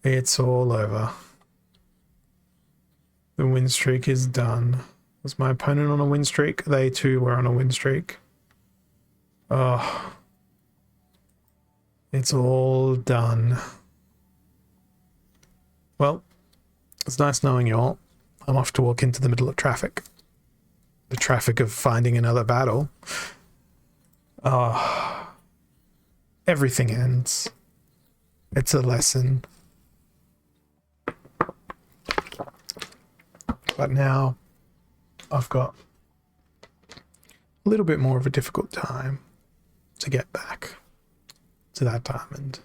It's all over. The win streak is done. Was my opponent on a win streak? They too were on a win streak. Oh. It's all done. Well, it's nice knowing you all. I'm off to walk into the middle of traffic. The traffic of finding another battle. Oh. Everything ends. It's a lesson. But now I've got a little bit more of a difficult time to get back to that diamond.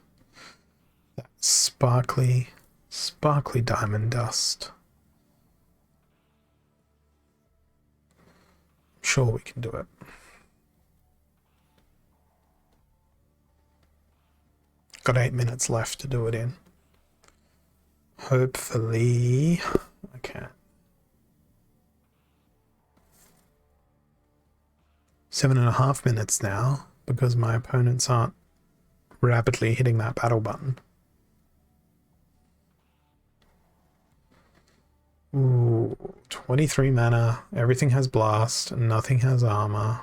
That sparkly diamond dust. I'm sure we can do it. Got 8 minutes left to do it in. Hopefully I can. 7.5 minutes now because my opponents aren't rapidly hitting that battle button. Ooh, 23 mana. Everything has blast. Nothing has armor.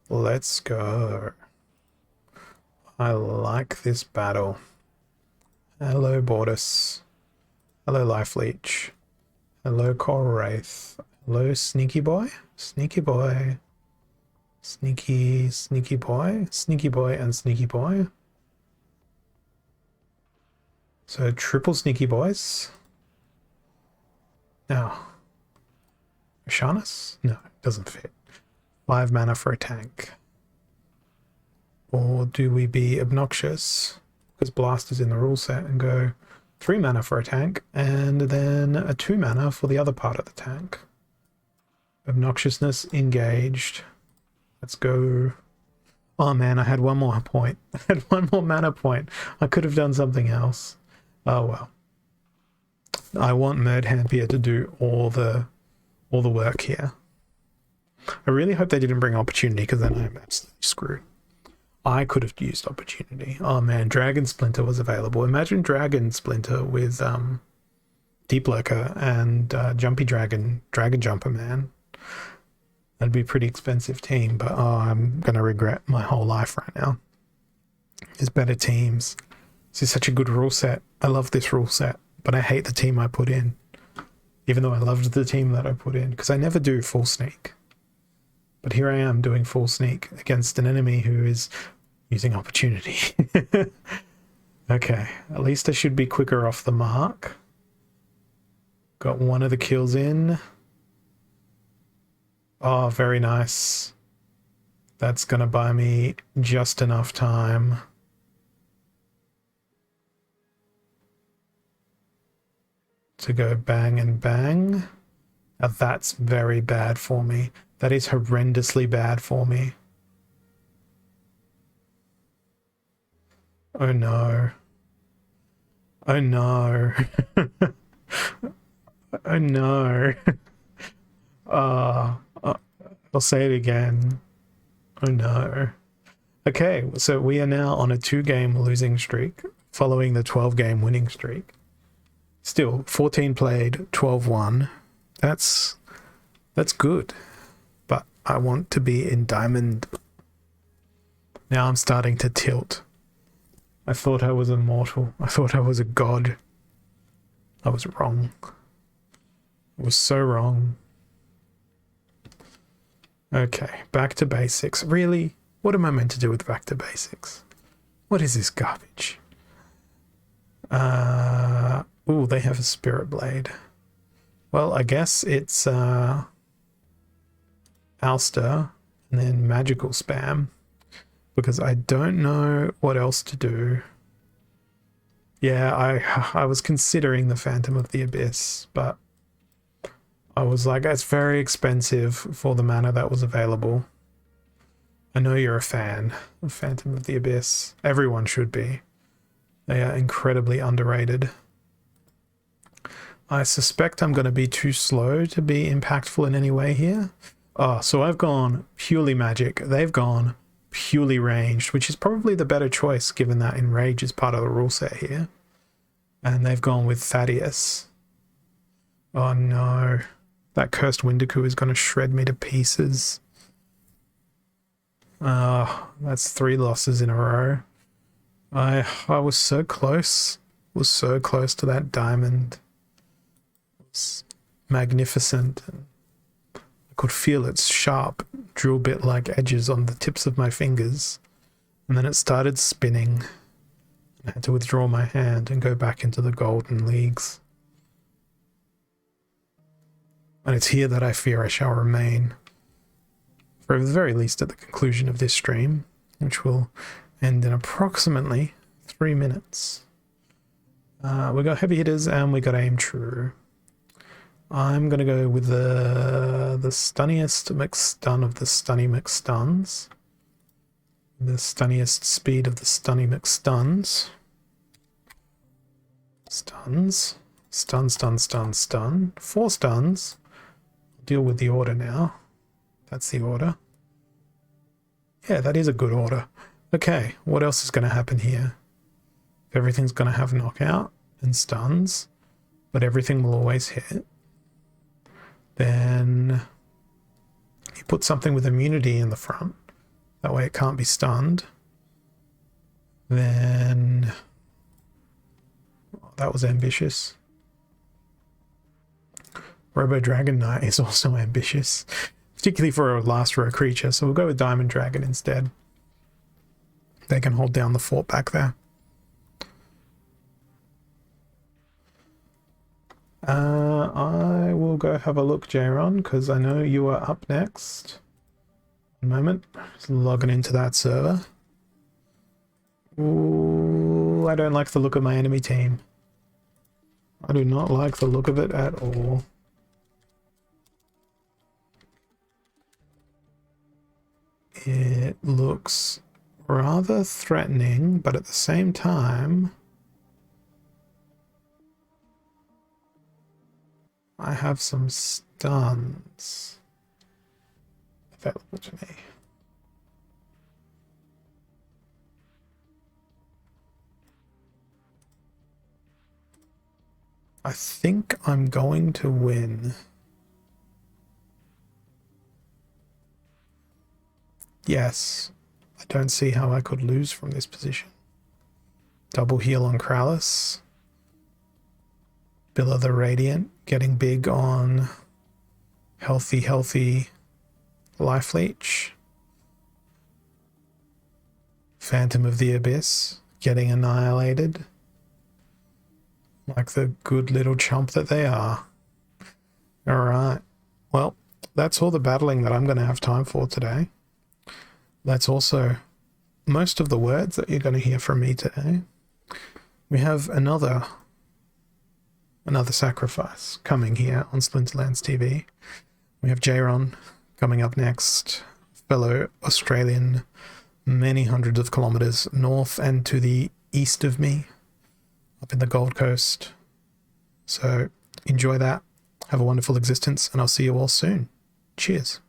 Let's go. I like this battle. Hello, Bortus. Hello, Life Leech. Hello, Coral Wraith. Hello, Sneaky Boy. Sneaky Boy. Sneaky Boy. Sneaky Boy and Sneaky Boy. So triple Sneaky Boys. Now, Ashanis? No, doesn't fit. 5 mana for a tank. Or do we be obnoxious? Because Blast is in the rule set and go 3 mana for a tank and then a 2 mana for the other part of the tank. Obnoxiousness engaged. Let's go. Oh man, I had one more point. I had one more mana point. I could have done something else. Oh well. I want Merdhampier to do all the work here. I really hope they didn't bring Opportunity because then I'm absolutely screwed. I could have used Opportunity. Oh man, Dragon Splinter was available. Imagine Dragon Splinter with Deep Lurker and Jumpy Dragon Jumper, man. That'd be a pretty expensive team, but oh, I'm going to regret my whole life right now. There's better teams. This is such a good rule set. I love this rule set, but I hate the team I put in. Even though I loved the team that I put in, because I never do full sneak. But here I am doing full sneak against an enemy who is using Opportunity. Okay, at least I should be quicker off the mark. Got one of the kills in. Oh, very nice. That's gonna buy me just enough time. To go bang and bang. Now that's very bad for me. That is horrendously bad for me. Oh no. Oh no. Oh no. I'll say it again. Oh no. Okay, so we are now on a 2-game losing streak following the 12-game winning streak. Still, 14 played, 12 won. That's good. But I want to be in diamond. Now I'm starting to tilt. I thought I was immortal. I thought I was a god. I was wrong. I was so wrong. Okay, back to basics. Really? What am I meant to do with back to basics? What is this garbage? Ooh, they have a spirit blade. Well, I guess it's ouster and then magical spam, because I don't know what else to do. Yeah, I was considering the Phantom of the Abyss, but I was like, it's very expensive for the mana that was available. I know you're a fan of Phantom of the Abyss. Everyone should be. They are incredibly underrated. I suspect I'm going to be too slow to be impactful in any way here. Oh, so I've gone purely magic. They've gone purely ranged, which is probably the better choice given that Enrage is part of the rule set here. And they've gone with Thaddeus. Oh no. That Cursed Windiku is going to shred me to pieces. That's 3 losses in a row. I was so close. Was so close to that diamond. It was magnificent. I could feel its sharp drill bit-like edges on the tips of my fingers. And then it started spinning. I had to withdraw my hand and go back into the golden leagues. And it's here that I fear I shall remain. For the very least at the conclusion of this stream, which will end in approximately 3 minutes. We got heavy hitters and we got aim true. I'm going to go with the stunniest McStun of the stunny McStuns. The stunniest speed of the stunny McStuns. Stuns. Stun, stun, stun, stun. 4 stuns. I'll deal with the order now. That's the order. Yeah, that is a good order. Okay, what else is going to happen here? Everything's going to have knockout and stuns, but everything will always hit. Then you put something with immunity in the front. That way it can't be stunned. Then... oh, that was ambitious. Robo Dragon Knight is also ambitious. Particularly for a last row creature, so we'll go with Diamond Dragon instead. They can hold down the fort back there. I will go have a look, Jayron, because I know you are up next. One moment. Just logging into that server. Ooh, I don't like the look of my enemy team. I do not like the look of it at all. It looks rather threatening, but at the same time, I have some stuns available to me. I think I'm going to win. Yes, I don't see how I could lose from this position. Double heal on Krallis. Billa the Radiant getting big on healthy life leech. Phantom of the Abyss getting annihilated. Like the good little chump that they are. Alright, well, that's all the battling that I'm going to have time for today. That's also most of the words that you're going to hear from me today. We have another sacrifice coming here on Splinterlands TV. We have Jayron coming up next, fellow Australian, many hundreds of kilometers north and to the east of me, up in the Gold Coast. So enjoy that. Have a wonderful existence, and I'll see you all soon. Cheers.